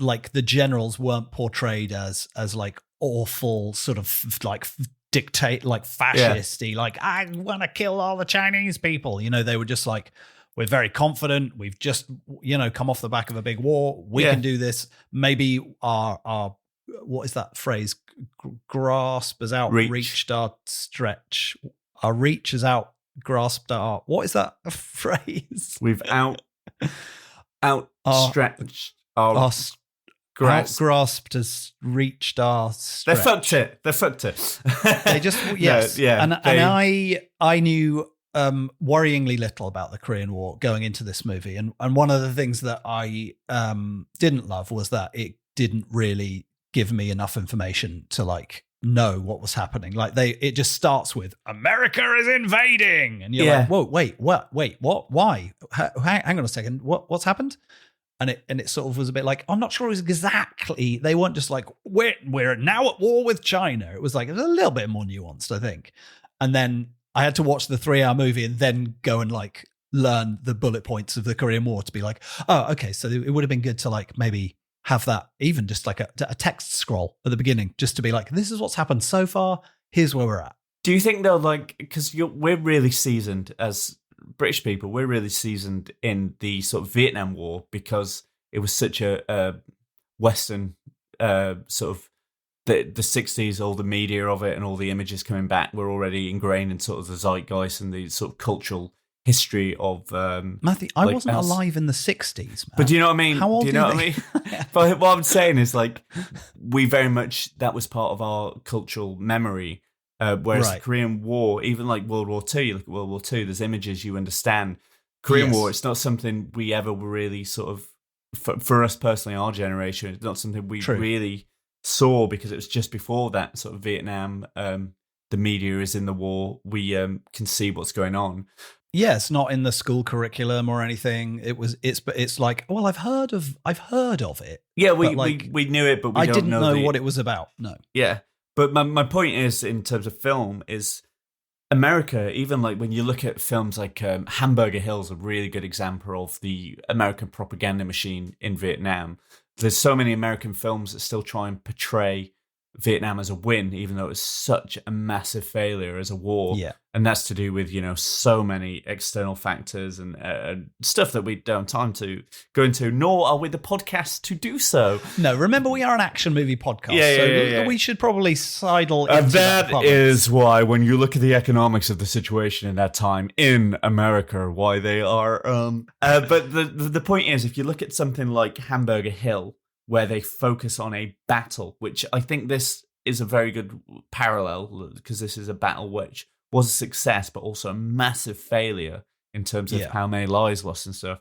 like the generals weren't portrayed as like awful sort of like dictate, like fascisty, like I want to kill all the Chinese people. You know, they were just like, we're very confident. We've just, come off the back of a big war. We can do this. Maybe our what is that phrase? Grasp is out, Reach. reached our stretch. Our reach is out, grasped our. What is that phrase? We've outstretched our grasp. Grasped has reached our stretch. They fucked it. They just yes, yeah. And I knew worryingly little about the Korean War going into this movie, and one of the things that I didn't love was that it didn't really give me enough information to like know what was happening. Like it just starts with America is invading, and you're like, whoa, wait, what, why? Hang on a second, what's happened? And it sort of was a bit like, I'm not sure it was exactly. They weren't just like we're now at war with China. It was like it was a little bit more nuanced, I think. And then I had to watch the 3-hour movie and then go and like learn the bullet points of the Korean War to be like, oh, okay, so it would have been good to like maybe have that even just like a text scroll at the beginning, just to be like, this is what's happened so far. Here's where we're at. Do you think they'll like, because we're really seasoned as British people, we're really seasoned in the sort of Vietnam War because it was such a Western sort of the 60s, all the media of it and all the images coming back were already ingrained in sort of the zeitgeist and the sort of cultural history of Matthew, I wasn't alive in the 60s, man. But do you know what I mean? How old do you know what I mean? But what I'm saying is like we very much, that was part of our cultural memory. Whereas the Korean War, even like World War II, you look at World War II, there's images you understand. Korean War, it's not something we ever were really sort of, for us personally, our generation, it's not something we really saw because it was just before that sort of Vietnam. The media is in the war. We can see what's going on. Yeah, it's not in the school curriculum or anything. It's like, well, I've heard of it. Yeah, we knew it, but I didn't know what it was about. No. Yeah. But my point is, in terms of film, is America, even like when you look at films like Hamburger Hill is a really good example of the American propaganda machine in Vietnam. There's so many American films that still try and portray Vietnam as a win, even though it was such a massive failure as a war. Yeah. And that's to do with, so many external factors and stuff that we don't have time to go into, nor are we the podcast to do so. No, remember, we are an action movie podcast, so we should probably sidle into that is why, when you look at the economics of the situation in that time in America, why they are... but the point is, if you look at something like Hamburger Hill, where they focus on a battle, which I think this is a very good parallel, because this is a battle which was a success, but also a massive failure in terms of how many lives lost and stuff.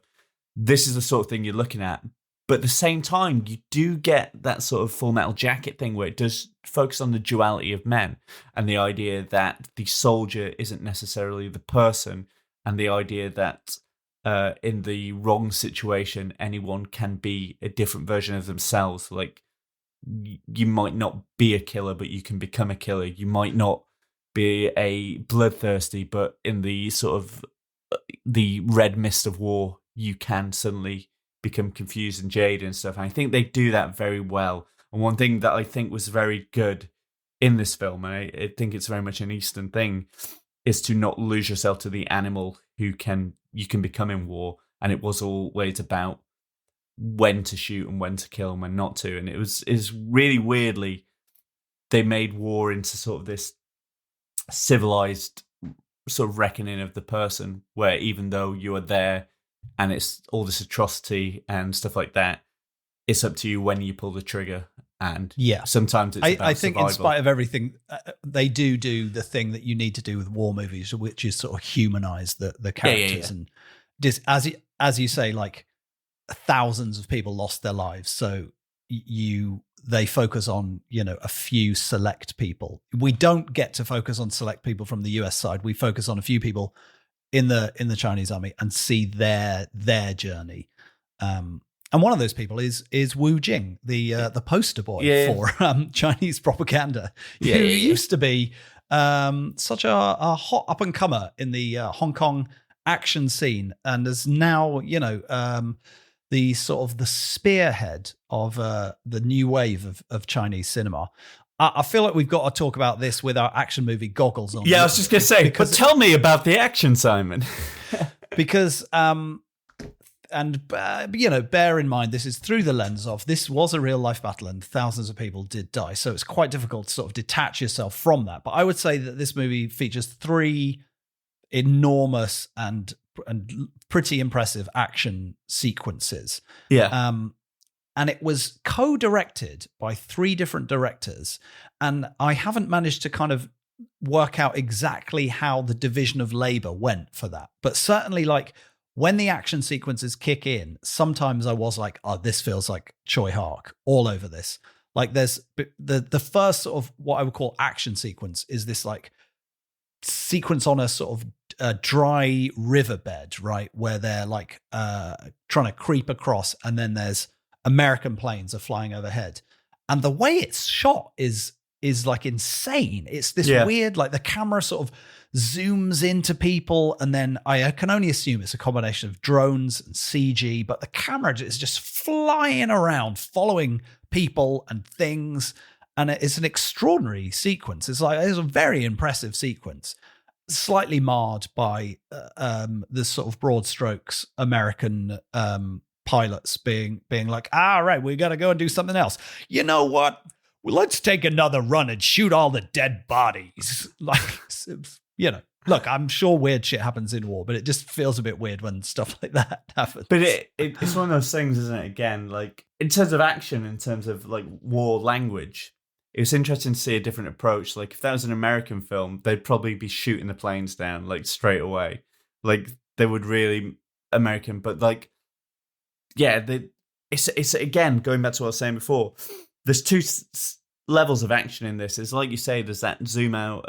This is the sort of thing you're looking at. But at the same time, you do get that sort of Full Metal Jacket thing where it does focus on the duality of men and the idea that the soldier isn't necessarily the person, and the idea that in the wrong situation, anyone can be a different version of themselves. Like, you might not be a killer, but you can become a killer. You might not be a bloodthirsty, but in the sort of the red mist of war, you can suddenly become confused and jaded and stuff. And I think they do that very well. And one thing that I think was very good in this film, and I think it's very much an Eastern thing, is to not lose yourself to the animal you can become in war. And it was always about when to shoot and when to kill and when not to. And is really weirdly, they made war into sort of this civilized sort of reckoning of the person, where even though you are there and it's all this atrocity and stuff like that, it's up to you when you pull the trigger. And sometimes it's about I think survival. In spite of everything, they do the thing that you need to do with war movies, which is sort of humanize the characters. And just as you say, like, thousands of people lost their lives, so they focus on a few select people. We don't get to focus on select people from the US side. We focus on a few people in the Chinese army and see their journey. And one of those people is Wu Jing, the poster boy for Chinese propaganda. Who used to be such a hot up and comer in the Hong Kong action scene, and is now the sort of the spearhead of the new wave of Chinese cinema. I feel like we've got to talk about this with our action movie goggles on. Yeah, I was just going to say, but tell me about the action, Simon. Because bear in mind, this is through the lens of this was a real life battle and thousands of people did die. So it's quite difficult to sort of detach yourself from that. But I would say that this movie features 3 enormous and pretty impressive action sequences. Yeah. And it was co-directed by 3 different directors. And I haven't managed to kind of work out exactly how the division of labor went for that. But certainly, like, when the action sequences kick in, sometimes I was like, oh, this feels like Choi Hark all over this. Like, there's the first sort of what I would call action sequence is this like sequence on a sort of dry riverbed, right? Where they're like trying to creep across, and then there's American planes are flying overhead. And the way it's shot is like insane. It's this weird, like the camera sort of zooms into people, and then I can only assume it's a combination of drones and CG, but the camera is just flying around, following people and things. And it's an extraordinary sequence. It's a very impressive sequence, slightly marred by the sort of broad strokes American pilots being like, right, we got to go and do something else. You know what? Well, let's take another run and shoot all the dead bodies. Like, look, I'm sure weird shit happens in war, but it just feels a bit weird when stuff like that happens. But it's one of those things, isn't it? Again, like in terms of action, in terms of like war language, it was interesting to see a different approach. Like if that was an American film, they'd probably be shooting the planes down like straight away. Like they would really American, but like, yeah, it's again, going back to what I was saying before, there's 2 levels of action in this. It's like you say, there's that zoom out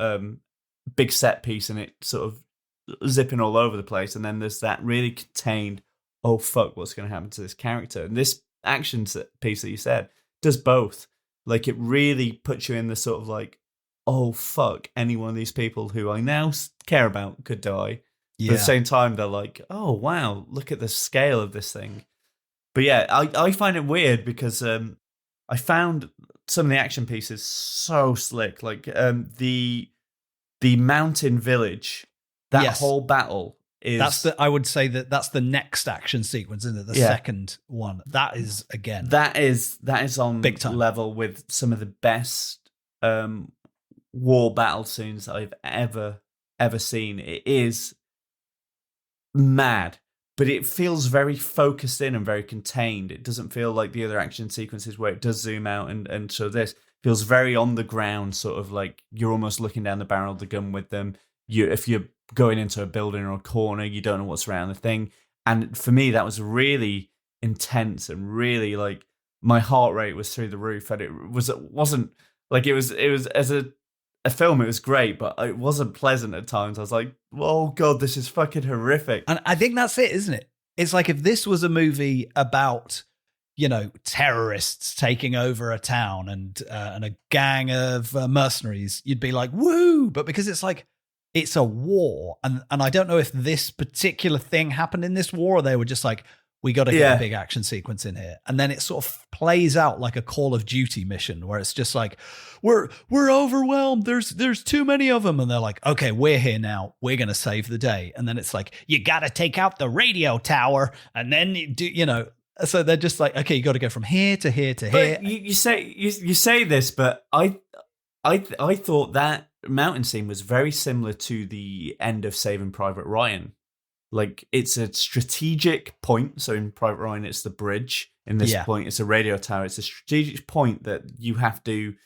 big set piece and it sort of zipping all over the place. And then there's that really contained, oh, fuck, what's going to happen to this character? And this action piece that you said does both. Like it really puts you in the sort of like, oh, fuck, any one of these people who I now care about could die. Yeah. But at the same time, they're like, oh, wow, look at the scale of this thing. But yeah, I find it weird because I found some of the action pieces so slick. Like the mountain village, that whole battle is... I would say that's the next action sequence, isn't it? The second one. That is, again... That is on big time level with some of the best war battle scenes I've ever seen. It is mad. But it feels very focused in and very contained. It doesn't feel like the other action sequences where it does zoom out and so this feels very on the ground, sort of like you're almost looking down the barrel of the gun with them. If you're going into a building or a corner, you don't know what's around the thing. And for me, that was really intense and really like my heart rate was through the roof. And it wasn't like it was as a film, it was great, but it wasn't pleasant at times. I was like, oh God, this is fucking horrific. And I think that's it, isn't it? It's like if this was a movie about, terrorists taking over a town and a gang of mercenaries, you'd be like, woo! But because it's like, it's a war. And I don't know if this particular thing happened in this war or they were just like, we got to get a big action sequence in here. And then it sort of plays out like a Call of Duty mission where it's just like, we're overwhelmed. There's too many of them. And they're like, okay, we're here now. We're going to save the day. And then it's like, you got to take out the radio tower. And then, so they're just like, okay, you got to go from here to here to here. You say this, but I thought that mountain scene was very similar to the end of Saving Private Ryan. Like it's a strategic point. So in Private Ryan, it's the bridge. In this point, it's a radio tower. It's a strategic point that you have to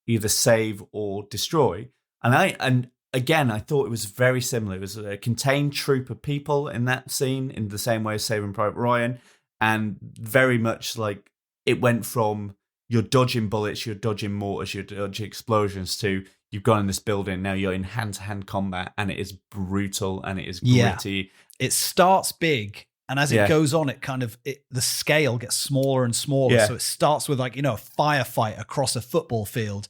either save or destroy. And again, I thought it was very similar. It was a contained troop of people in that scene in the same way as Saving Private Ryan. And very much like it went from you're dodging bullets, you're dodging mortars, you're dodging explosions to you've gone in this building, now you're in hand-to-hand combat and it is brutal and it is gritty. It starts big, and as it goes on, it kind of the scale gets smaller and smaller. So it starts with like a firefight across a football field,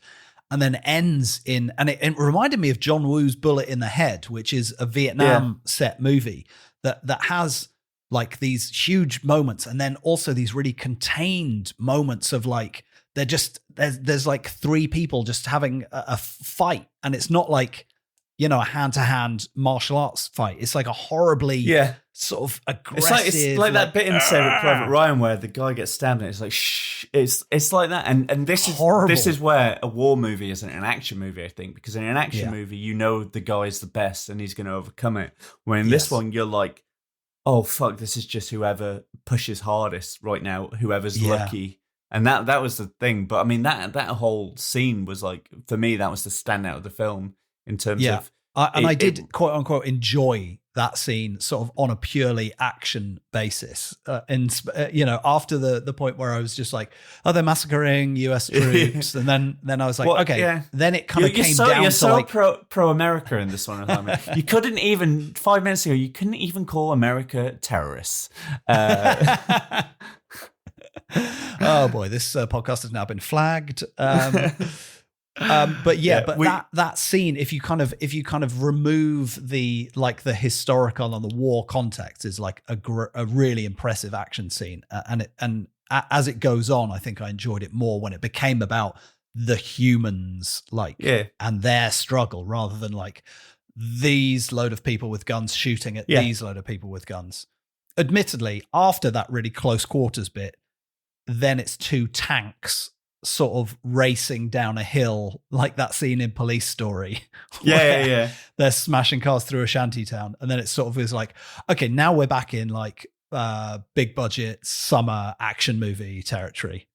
and then ends in and it reminded me of John Woo's Bullet in the Head, which is a Vietnam set movie that has like these huge moments, and then also these really contained moments of like they're just there's like 3 people just having a fight, and it's not like a hand-to-hand martial arts fight. It's like a horribly sort of aggressive. It's like that bit in Saving Private Ryan where the guy gets stabbed and it's like shh. It's like that, and this is horrible. This is where a war movie isn't an action movie, I think, because in an action movie you know the guy's the best and he's going to overcome it. When in this one you're like, oh fuck, this is just whoever pushes hardest right now, whoever's lucky. And that was the thing. But I mean that whole scene was like, for me, that was the standout of the film in terms of. I did quote unquote enjoy that scene sort of on a purely action basis. After the point where I was just like, oh, they're massacring US troops. And then I was like, then it kind of came down you're to so like pro-America in this one. You couldn't even, 5 minutes ago, you couldn't even call America terrorists. Oh boy, this podcast has now been flagged. That scene, if you kind of remove the historical and the war context, is like a really impressive action scene. And as it goes on, I think I enjoyed it more when it became about the humans, and their struggle, rather than like these load of people with guns shooting at these load of people with guns. Admittedly, after that really close quarters bit, then it's two tanks sort of racing down a hill, like that scene in Police Story. They're smashing cars through a shanty town. And then it sort of is like, okay, now we're back in like big budget summer action movie territory.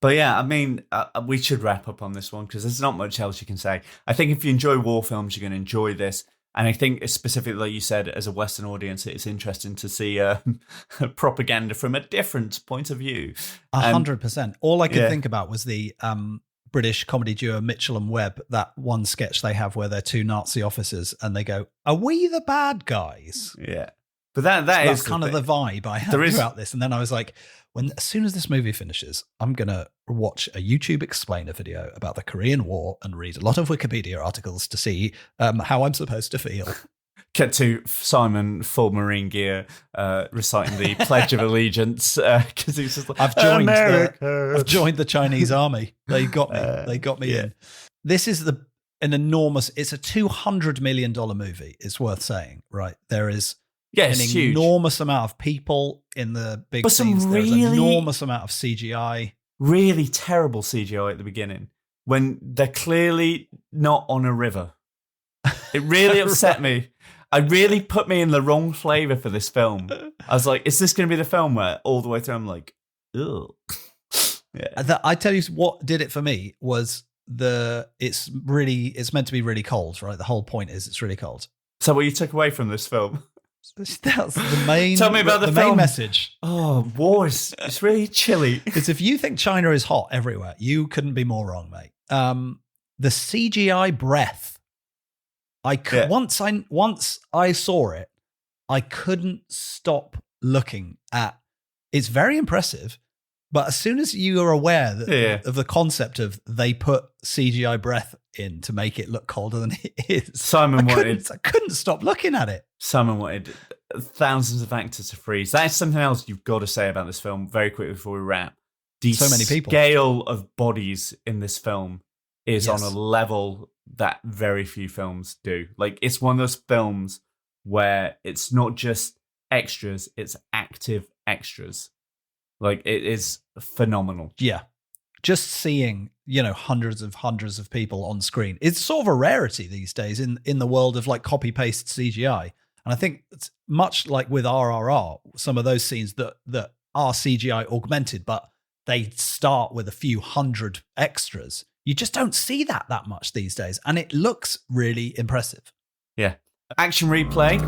But yeah, I mean, we should wrap up on this one because there's not much else you can say. I think if you enjoy war films, you're going to enjoy this. And I think specifically, like you said, as a Western audience, it's interesting to see propaganda from a different point of view. 100%. All I could think about was the British comedy duo Mitchell and Webb, that one sketch they have where they're two Nazi officers and they go, "Are we the bad guys?" Yeah. But that's kind of the vibe I had throughout this. And then I was like, as soon as this movie finishes, I'm going to watch a YouTube explainer video about the Korean War and read a lot of Wikipedia articles to see how I'm supposed to feel. Get to Simon, full marine gear, reciting the Pledge of Allegiance because he's just like, I've joined the Chinese army. They got me. They got me in. This is an enormous. It's a $200 million movie. It's worth saying, right? There is an enormous amount of people in the big scenes. There's an enormous amount of CGI. Really terrible CGI at the beginning when they're clearly not on a river. It really upset me. It really put me in the wrong flavour for this film. I was like, is this going to be the film where all the way through I'm like, ugh. I tell you what did it for me was it's meant to be really cold, right? The whole point is it's really cold. So what you took away from this film? That's the main. Tell me about the main message. Oh, war it's really chilly. Because if you think China is hot everywhere, you couldn't be more wrong, mate. The CGI breath. Once I saw it, I couldn't stop looking at. It's very impressive, but as soon as you are aware of the concept of they put CGI breath in to make it look colder than it is, I couldn't stop looking at it. Simon wanted thousands of actors to freeze. That is something else you've got to say about this film very quickly before we wrap. So many people. The scale of bodies in this film is on a level that very few films do. Like, it's one of those films where it's not just extras, it's active extras. Like, it is phenomenal. Yeah. Just seeing, hundreds of people on screen. It's sort of a rarity these days in the world of like copy paste CGI. And I think it's much like with RRR, some of those scenes that are CGI augmented, but they start with a few hundred extras. You just don't see that much these days. And it looks really impressive. Yeah. Action replay.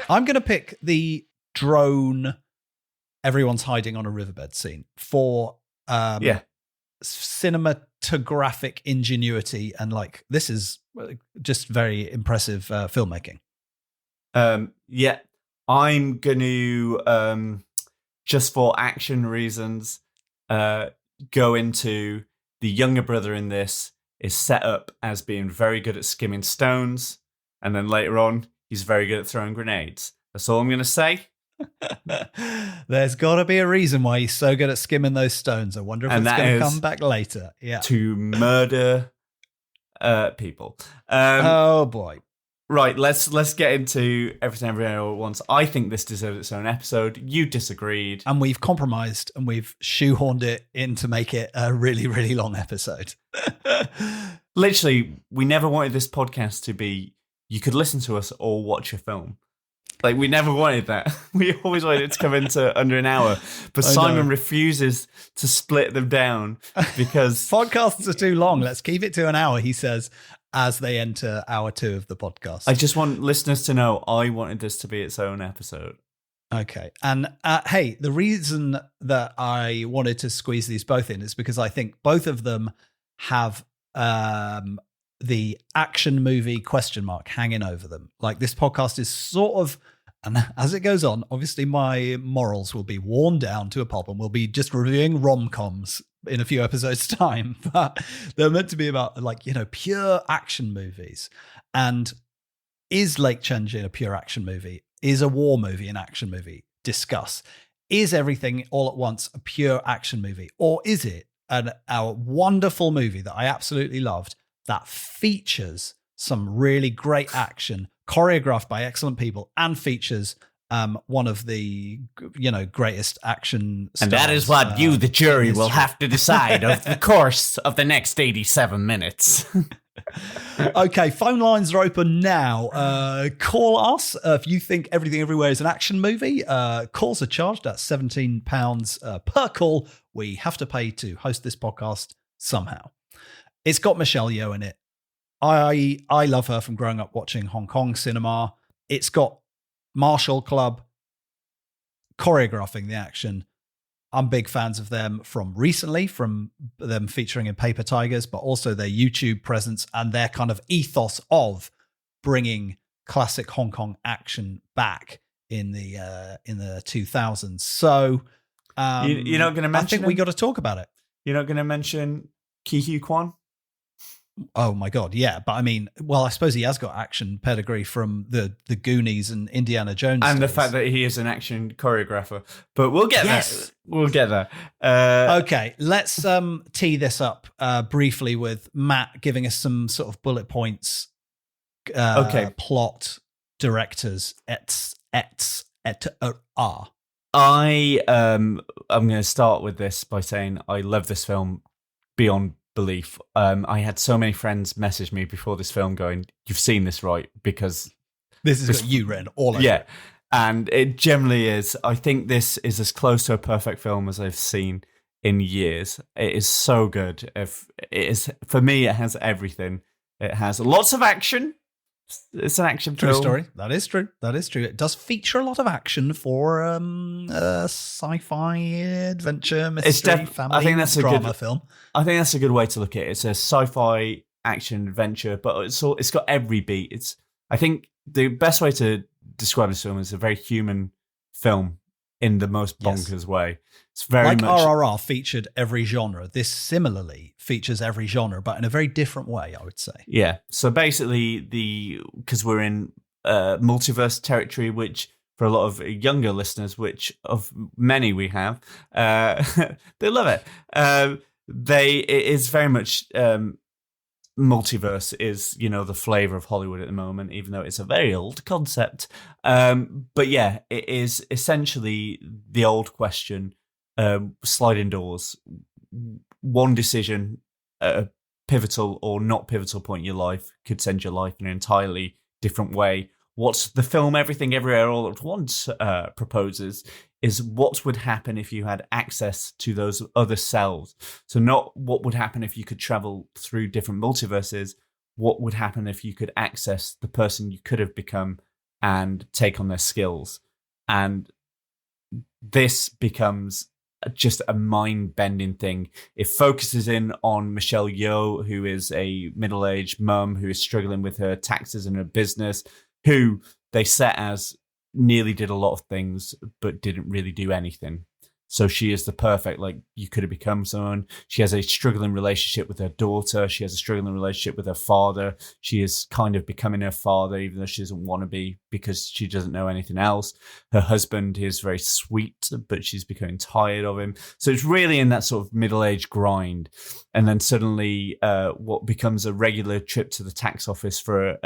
I'm going to pick the drone, everyone's hiding on a riverbed scene for cinematographic ingenuity. And like, this is just very impressive filmmaking. I'm going to, just for action reasons, go into the younger brother in this is set up as being very good at skimming stones. And then later on, he's very good at throwing grenades. That's all I'm going to say. There's got to be a reason why he's so good at skimming those stones. I wonder if And it's that going to is come back later. Yeah. To murder people. Oh boy. Right, let's get into Everything Everywhere All at Once. I think this deserves its own episode. You disagreed. And we've compromised and we've shoehorned it in to make it a really, really long episode. Literally, we never wanted this podcast to be, you could listen to us or watch a film. Like, we never wanted that. We always wanted it to come into under an hour. But Simon refuses to split them down because... Podcasts are too long. Let's keep it to an hour, he says, as they enter hour 2 of the podcast. I just want listeners to know I wanted this to be its own episode. Okay. And hey, the reason that I wanted to squeeze these both in is because I think both of them have the action movie ? Hanging over them. Like, this podcast is sort of, and as it goes on, obviously my morals will be worn down to a pulp and we'll be just reviewing rom-coms in a few episodes' time, but they're meant to be about, like, you know, pure action movies. And is Lake Changjin a pure action movie? Is a war movie an action movie? Discuss. Is Everything All at Once a pure action movie? Or is it our wonderful movie that I absolutely loved that features some really great action, choreographed by excellent people, and features one of the, you know, greatest action stars. And that is what you, the jury, will have to decide over the course of the next 87 minutes. Okay, phone lines are open now. Call us if you think Everything Everywhere is an action movie. Calls are charged at £17 per call. We have to pay to host this podcast somehow. It's got Michelle Yeoh in it. I love her from growing up watching Hong Kong cinema. It's got Martial Club choreographing the action. I'm big fans of them from them featuring in Paper Tigers, but also their YouTube presence and their kind of ethos of bringing classic Hong Kong action back in the 2000s. So you're not going to mention. I think we got to talk about it. You're not going to mention Ki Hu Kwan? Oh my God, yeah. But I mean, well, I suppose he has got action pedigree from the Goonies and Indiana Jones. And days. the fact that he is an action choreographer. But we'll get there. We'll get there. Okay, let's tee this up briefly with Matt giving us some sort of bullet points. Plot, directors, et. I'm going to start with this by saying I love this film beyond belief. I had so many friends message me before this film going, "You've seen this, right?" Because this has got you written all over. Yeah, and it generally is. I think this is as close to a perfect film as I've seen in years. It is so good. If it is, for me, it has everything. It has lots of action. It's an action True film. story. That is true. It does feature a lot of action for sci-fi adventure mystery family I think that's drama film. I think that's a good way to look at it. It's a sci-fi action adventure, but it's got every beat. I think the best way to describe this film is a very human film in the most bonkers way. It's very like much RRR featured every genre. This similarly features every genre, but in a very different way, I would say. Yeah. So basically, because we're in multiverse territory, which for a lot of younger listeners, which of many we have, they love it. It is very much multiverse is, the flavor of Hollywood at the moment, even though it's a very old concept. But yeah, it is essentially the old question, sliding doors. One decision at a pivotal or not pivotal point in your life could send your life in an entirely different way. What the film Everything Everywhere All at Once proposes is what would happen if you had access to those other selves. So not what would happen if you could travel through different multiverses, what would happen if you could access the person you could have become and take on their skills. And this becomes just a mind-bending thing. It focuses in on Michelle Yeoh, who is a middle-aged mum who is struggling with her taxes and her business, who they set as nearly did a lot of things but didn't really do anything. So she is the perfect, like, you could have become someone. She has a struggling relationship with her daughter. She has a struggling relationship with her father. She is kind of becoming her father, even though she doesn't want to be, because she doesn't know anything else. Her husband is very sweet, but she's becoming tired of him. So it's really in that sort of middle-aged grind. And then suddenly what becomes a regular trip to the tax office for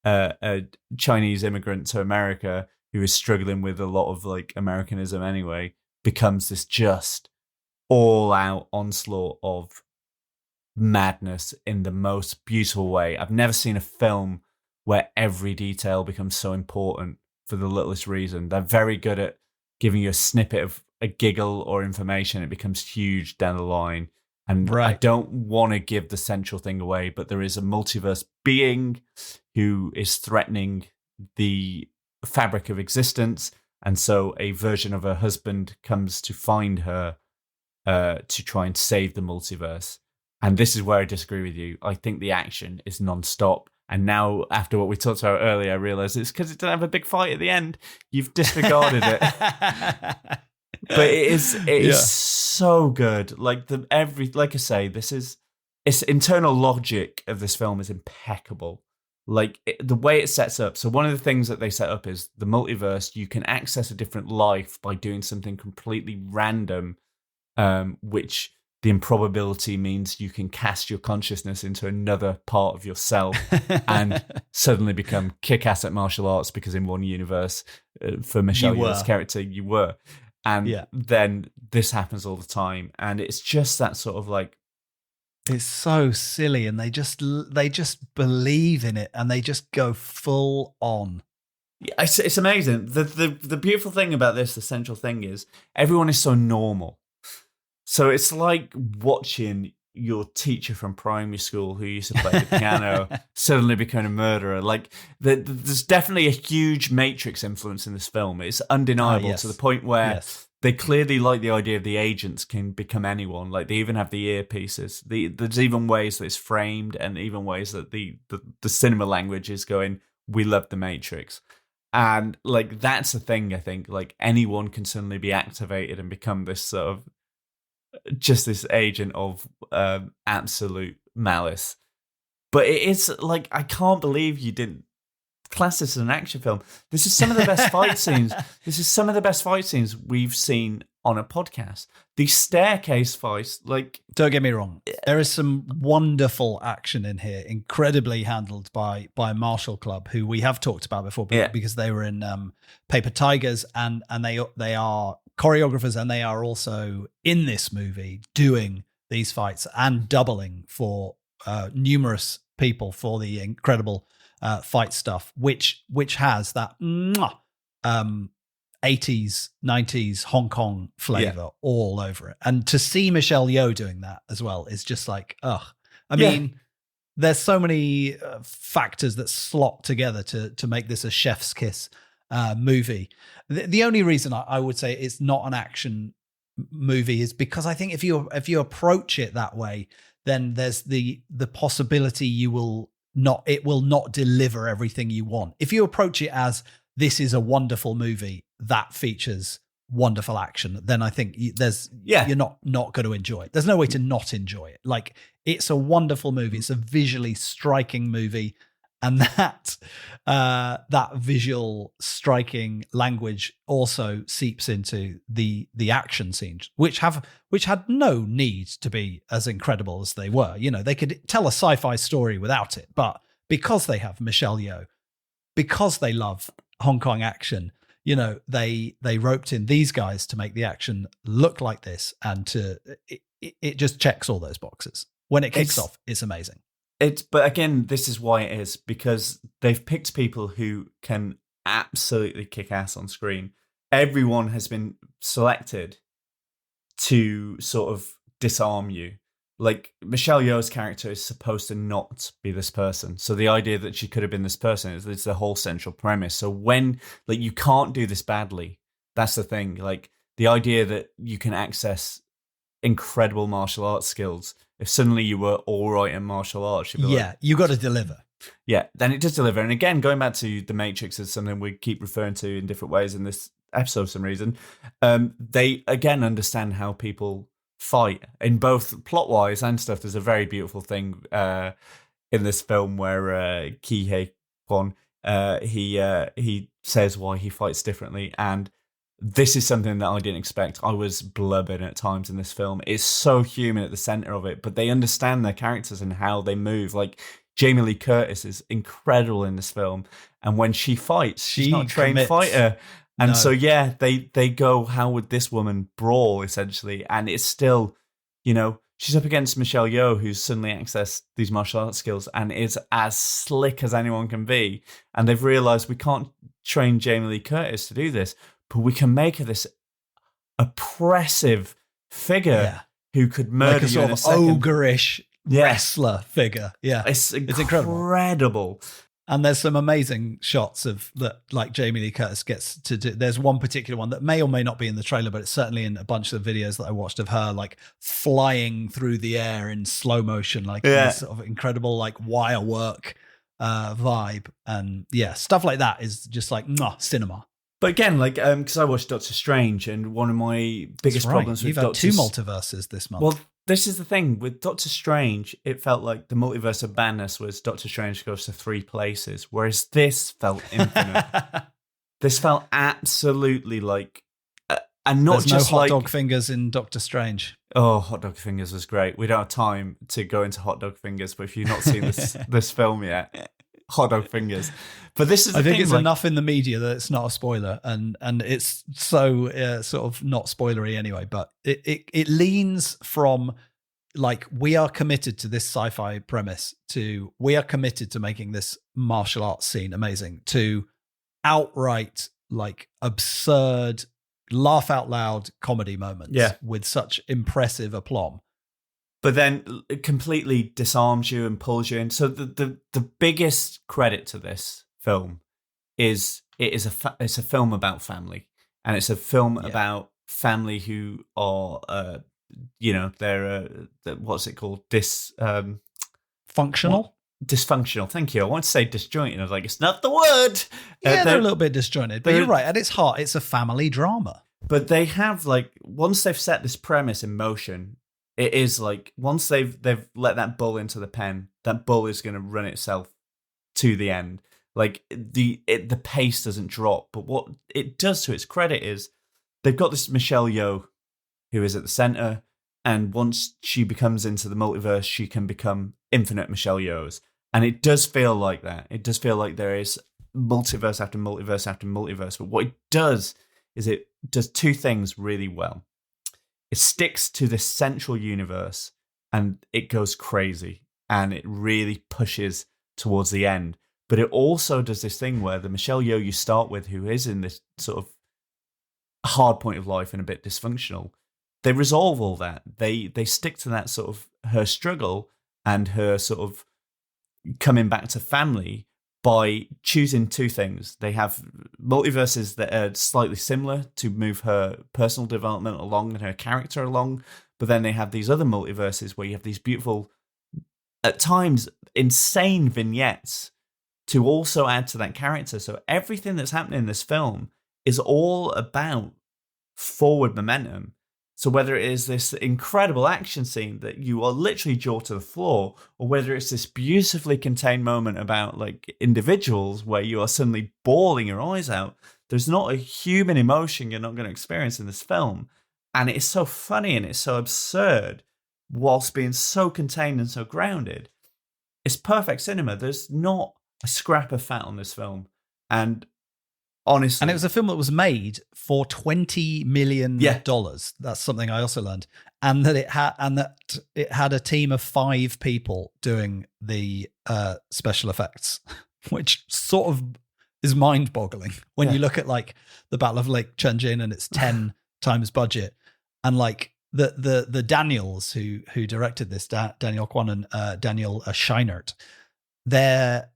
a Chinese immigrant to America who is struggling with a lot of like Americanism anyway, becomes this just all-out onslaught of madness in the most beautiful way. I've never seen a film where every detail becomes so important for the littlest reason. They're very good at giving you a snippet of a giggle or information. It becomes huge down the line. And I don't want to give the central thing away, but there is a multiverse being who is threatening the fabric of existence. And so a version of her husband comes to find her to try and save the multiverse. And this is where I disagree with you. I think the action is non-stop. And now, after what we talked about earlier, I realise it's because it didn't have a big fight at the end. You've disregarded it. But it is so good. Like like I say, it's internal logic of this film is impeccable. Like the way it sets up. So one of the things that they set up is the multiverse. You can access a different life by doing something completely random, which the improbability means you can cast your consciousness into another part of yourself and suddenly become kick-ass at martial arts, because in one universe, for Michelle Yeoh's character, you were. And then this happens all the time. And it's just that sort of like, it's so silly, and they just believe in it, and they just go full on. Yeah, it's amazing. The beautiful thing about this, the central thing is, everyone is so normal. So it's like watching your teacher from primary school who used to play the piano suddenly become a murderer. Like there's definitely a huge Matrix influence in this film. It's undeniable to the point where they clearly like the idea of the agents can become anyone. Like they even have the earpieces. There's even ways that it's framed, and even ways that the cinema language is going, we love the Matrix. And like that's the thing, I think. Like anyone can suddenly be activated and become this sort of just this agent of absolute malice. But it is like, I can't believe you didn't class this as an action film. This is some of the best fight scenes. This is some of the best fight scenes we've seen on a podcast. The staircase fights, like, don't get me wrong, there is some wonderful action in here, incredibly handled by Martial Club, who we have talked about before, because they were in Paper Tigers, and they are choreographers, and they are also in this movie doing these fights and doubling for numerous people for the incredible fight stuff, which has that 80s, 90s Hong Kong flavor all over it. And to see Michelle Yeoh doing that as well is just like, ugh. I mean, there's so many factors that slot together to make this a chef's kiss movie. The only reason I would say it's not an action movie is because I think if you approach it that way, then there's the possibility it will not deliver everything you want. If you approach it as, this is a wonderful movie that features wonderful action, then I think you're not going to enjoy it. There's no way to not enjoy it. Like, it's a wonderful movie. It's a visually striking movie. And that visual striking language also seeps into the action scenes, which had no need to be as incredible as they were. You know, they could tell a sci-fi story without it, but because they have Michelle Yeoh, because they love Hong Kong action, you know, they roped in these guys to make the action look like this, and it just checks all those boxes. When it kicks off, it's amazing. But again, this is why it is, because they've picked people who can absolutely kick ass on screen. Everyone has been selected to sort of disarm you. Like, Michelle Yeoh's character is supposed to not be this person. So the idea that she could have been this person is the whole central premise. So when, like, you can't do this badly, that's the thing. Like, the idea that you can access incredible martial arts skills, if suddenly you were all right in martial arts, you'd be like, you got to deliver. Yeah, then it does deliver. And again, going back to The Matrix is something we keep referring to in different ways in this episode for some reason. They again understand how people fight in both plot wise and stuff. There's a very beautiful thing in this film where Ki Hye Kwon he says why he fights differently, and this is something that I didn't expect. I was blubbing at times in this film. It's so human at the center of it, but they understand their characters and how they move. Like Jamie Lee Curtis is incredible in this film, and when she fights, she's not a trained fighter. And so, yeah, they go, how would this woman brawl, essentially? And it's still, you know, she's up against Michelle Yeoh, who's suddenly accessed these martial arts skills and is as slick as anyone can be. And they've realized we can't train Jamie Lee Curtis to do this, but we can make her this oppressive figure who could murder like a you sort in a of second. ogreish wrestler figure. Yeah, It's incredible. And there's some amazing shots of that, like Jamie Lee Curtis gets to do. There's one particular one that may or may not be in the trailer, but it's certainly in a bunch of the videos that I watched of her, like flying through the air in slow motion, like this sort of incredible, like wire work vibe. And yeah, stuff like that is just like cinema. But again, like, because I watched Doctor Strange, and one of my biggest problems with You've had two multiverses this month. Well, this is the thing with Doctor Strange. It felt like the multiverse of madness was Doctor Strange goes to 3 places, whereas this felt infinite. This felt absolutely like, and not There's just no hot like dog fingers in Doctor Strange. Oh, Hot Dog Fingers was great. We don't have time to go into Hot Dog Fingers, but if you've not seen this film yet, Hot Dog Fingers. But this is the I think thing, it's like, enough in the media that it's not a spoiler, and it's so sort of not spoilery anyway. But it leans from like, we are committed to this sci-fi premise, to we are committed to making this martial arts scene amazing, to outright like absurd laugh out loud comedy moments with such impressive aplomb. But then it completely disarms you and pulls you in. So the biggest credit to this film is it's a film about family, and it's a film about family who are they're what's it called, functional. Dysfunctional. Thank you. I want to say disjointed. I was like, it's not the word. Yeah, they're a little bit disjointed, but you're right. At its heart, it's a family drama. But they have, like, once they've set this premise in motion, it is like, once they've let that bull into the pen, that bull is going to run itself to the end. Like, the pace doesn't drop. But what it does, to its credit, is they've got this Michelle Yeoh who is at the center, and once she becomes into the multiverse, she can become infinite Michelle Yeohs. And it does feel like that. It does feel like there is multiverse after multiverse after multiverse. But what it does is it does 2 things really well. It sticks to this central universe, and it goes crazy, and it really pushes towards the end. But it also does this thing where the Michelle Yeoh you start with, who is in this sort of hard point of life and a bit dysfunctional, they resolve all that. They stick to that sort of her struggle and her sort of coming back to family by choosing 2 things. They have multiverses that are slightly similar to move her personal development along and her character along, but then they have these other multiverses where you have these beautiful, at times, insane vignettes to also add to that character. So everything that's happening in this film is all about forward momentum. So whether it is this incredible action scene that you are literally jaw to the floor, or whether it's this beautifully contained moment about like individuals where you are suddenly bawling your eyes out, there's not a human emotion you're not going to experience in this film. And it's so funny and it's so absurd whilst being so contained and so grounded. It's perfect cinema. There's not a scrap of fat on this film. And honestly, and it was a film that was made for $20 million. That's something I also learned, and that it had a team of 5 people doing the special effects, which sort of is mind-boggling when you look at like the Battle of Lake CHANGJIN and it's 10 times budget, and like the Daniels who directed this, Daniel Kwan and Daniel Scheinert, they're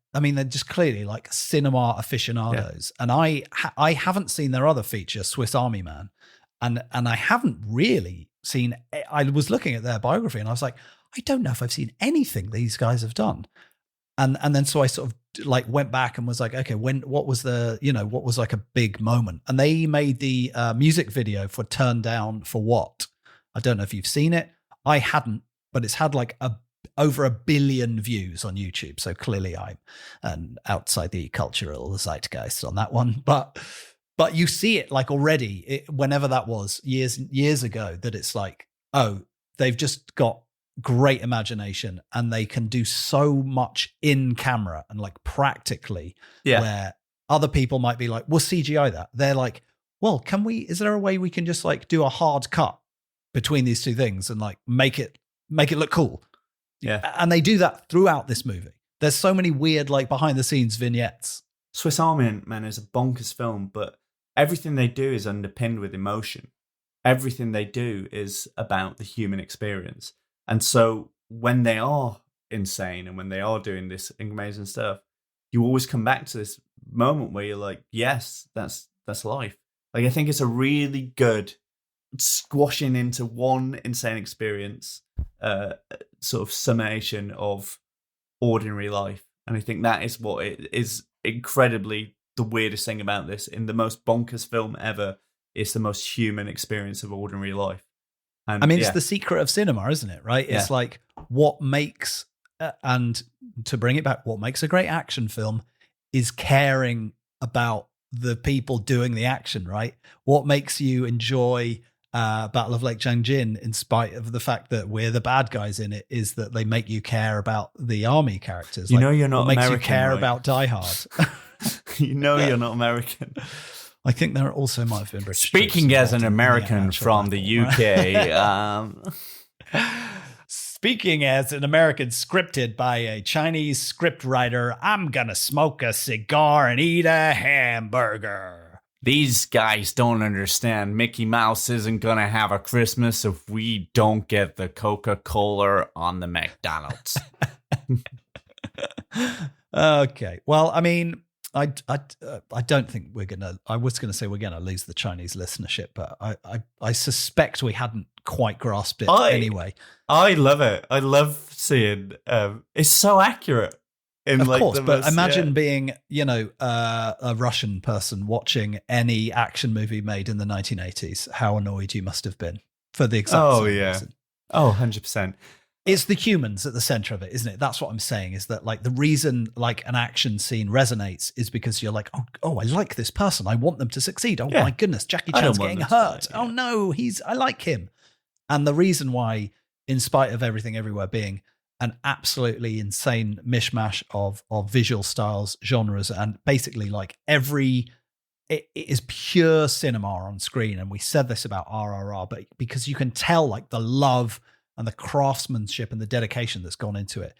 just clearly like cinema aficionados. And I haven't seen their other feature, Swiss Army Man. And I haven't really seen, I was looking at their biography and I was like, I don't know if I've seen anything these guys have done. And then so I sort of like went back and was like, okay, what was like a big moment? And they made the music video for Turn Down for What? I don't know if you've seen it. I hadn't, but it's had like over 1 billion views on YouTube. So clearly I'm outside the cultural zeitgeist on that one. But you see it like already, whenever that was years ago, that it's like, oh, they've just got great imagination and they can do so much in camera and like practically, where other people might be like, we'll CGI that. They're like, well, is there a way we can just like do a hard cut between these two things and like make it look cool? Yeah. And they do that throughout this movie. There's so many weird like behind the scenes vignettes. Swiss Army Man is a bonkers film, but everything they do is underpinned with emotion. Everything they do is about the human experience. And so when they are insane and when they are doing this amazing stuff, you always come back to this moment where you're like, yes, that's life. Like, I think it's a really good squashing into one insane experience, sort of summation of ordinary life. And I think that is what it is incredibly the weirdest thing about this. In the most bonkers film ever, it's the most human experience of ordinary life. And, I mean, it's the secret of cinema, isn't it? Right? It's like what makes, and to bring it back, what makes a great action film is caring about the people doing the action, right? What makes you enjoy Battle of Lake Changjin, in spite of the fact that we're the bad guys in it, is that they make you care about the army characters. You know, you're not American. American, Makes you care right? about Die Hard. You know, you're not American. I think there also might have been British. Speaking as an American from battle, the UK, speaking as an American scripted by a Chinese script writer, I'm gonna smoke a cigar and eat a hamburger. These guys don't understand. Mickey Mouse isn't gonna have a Christmas if we don't get the Coca-Cola on the McDonald's. Okay. Well, I mean, I don't think we're gonna. I was gonna say we're gonna lose the Chinese listenership, but I suspect we hadn't quite grasped it anyway. I love it. I love seeing. It's so accurate. Of course, but imagine being, a Russian person watching any action movie made in the 1980s. How annoyed you must have been for the exact same reason. Oh, 100%. It's the humans at the center of it, isn't it? That's what I'm saying, is that like the reason like an action scene resonates is because you're like, oh, I like this person. I want them to succeed. Oh my goodness, Jackie Chan's getting hurt. Oh no, I like him. And the reason why, in spite of Everything Everywhere being an absolutely insane mishmash of visual styles, genres, and basically like it is pure cinema on screen. And we said this about RRR, but because you can tell like the love and the craftsmanship and the dedication that's gone into it,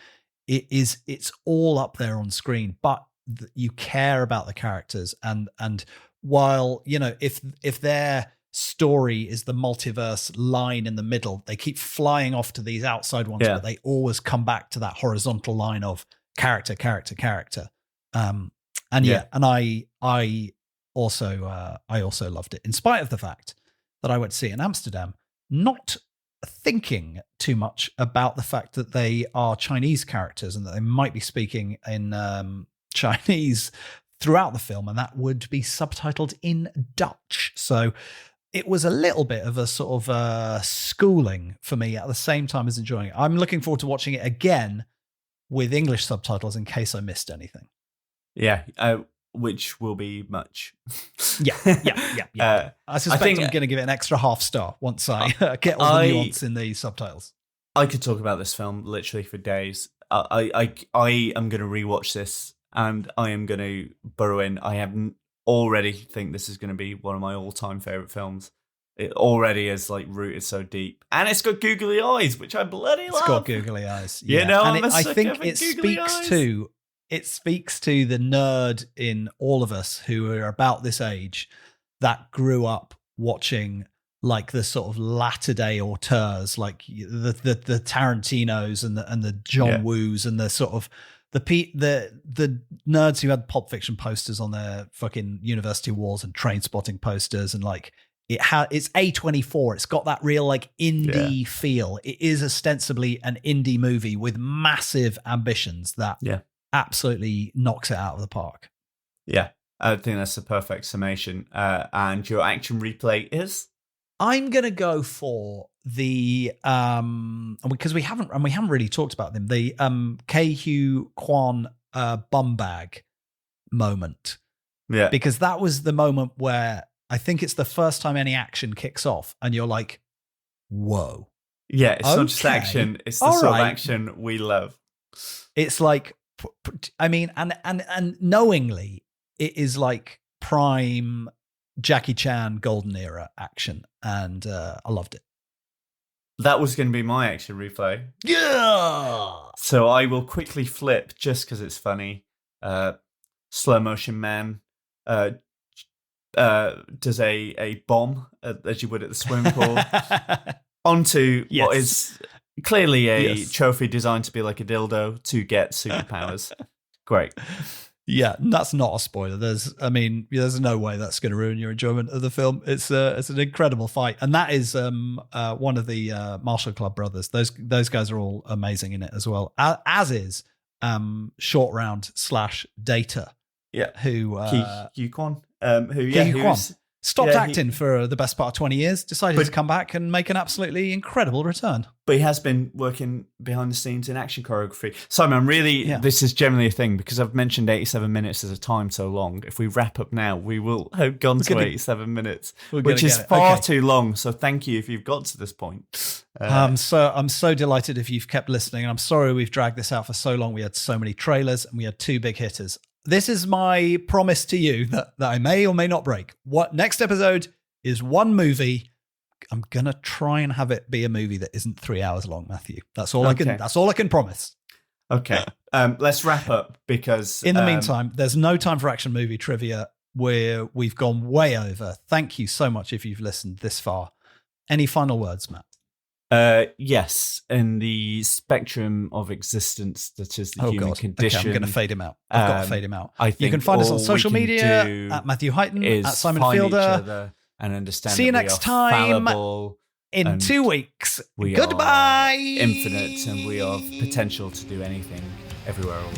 it's all up there on screen, but you care about the characters. And while, if their story is the multiverse line in the middle, they keep flying off to these outside ones, but they always come back to that horizontal line of character. And I also loved it, in spite of the fact that I went to see it in Amsterdam, not thinking too much about the fact that they are Chinese characters and that they might be speaking in Chinese throughout the film, and that would be subtitled in Dutch. So it was a little bit of a sort of schooling for me at the same time as enjoying it. I'm looking forward to watching it again with English subtitles in case I missed anything. Yeah, which will be much. Yeah. I suspect I'm going to give it an extra half star once I get all the nuance in the subtitles. I could talk about this film literally for days. I am going to rewatch this and I am going to burrow in. I haven't already think this is going to be one of my all-time favorite films. It already is like rooted so deep, and it's got googly eyes, which I bloody love. It's got googly eyes, I think it speaks to the nerd in all of us who are about this age that grew up watching like the sort of latter day auteurs, like the Tarantinos and the John Woos and the sort of the nerds who had Pulp Fiction posters on their fucking university walls and Train Spotting posters, and like it's A24. It's got that real like indie feel. It is ostensibly an indie movie with massive ambitions that absolutely knocks it out of the park. Yeah, I think that's the perfect summation. And your action replay is? I'm gonna go for the because we haven't really talked about them. The Kei-Hugh Kwan bum bag moment. Yeah. Because that was the moment where I think it's the first time any action kicks off and you're like, whoa. Yeah, it's not just action, it's the sort of action we love. It's like, I mean, and knowingly, it is like prime Jackie Chan golden era action, and I loved it. That was going to be my action replay. Yeah! So I will quickly flip, just because it's funny. Slow motion man does a bomb, as you would at the swimming pool, onto what is clearly a trophy designed to be like a dildo to get superpowers. Great. Yeah, that's not a spoiler. There's no way that's going to ruin your enjoyment of the film. It's an incredible fight, and that is one of the Marshall Club brothers. Those guys are all amazing in it as well. As is Short Round / Data. Yeah, who Kei-Hugh Kwan, stopped acting for the best part of 20 years, decided to come back and make an absolutely incredible return. But he has been working behind the scenes in action choreography. Simon, this is generally a thing, because I've mentioned 87 minutes as a time so long. If we wrap up now, we will have gone to 87 minutes, which is far too long. So thank you if you've got to this point. I'm so delighted if you've kept listening, and I'm sorry we've dragged this out for so long. We had so many trailers and we had 2 big hitters. This is my promise to you that I may or may not break. What next episode is one movie. I'm gonna try and have it be a movie that isn't 3 hours long, Matthew. That's all I can promise. Okay. Let's wrap up, because in the meantime, there's no time for action movie trivia where we've gone way over. Thank you so much if you've listened this far. Any final words, Matt? Yes, in the spectrum of existence that is the human condition. Okay, I'm going to fade him out. I've got to fade him out. I think you can find us on social media at Matthew Heighton, at Simon Fielder, and understand. See you next time in 2 weeks. We Goodbye. Are infinite, and we have potential to do anything, everywhere, all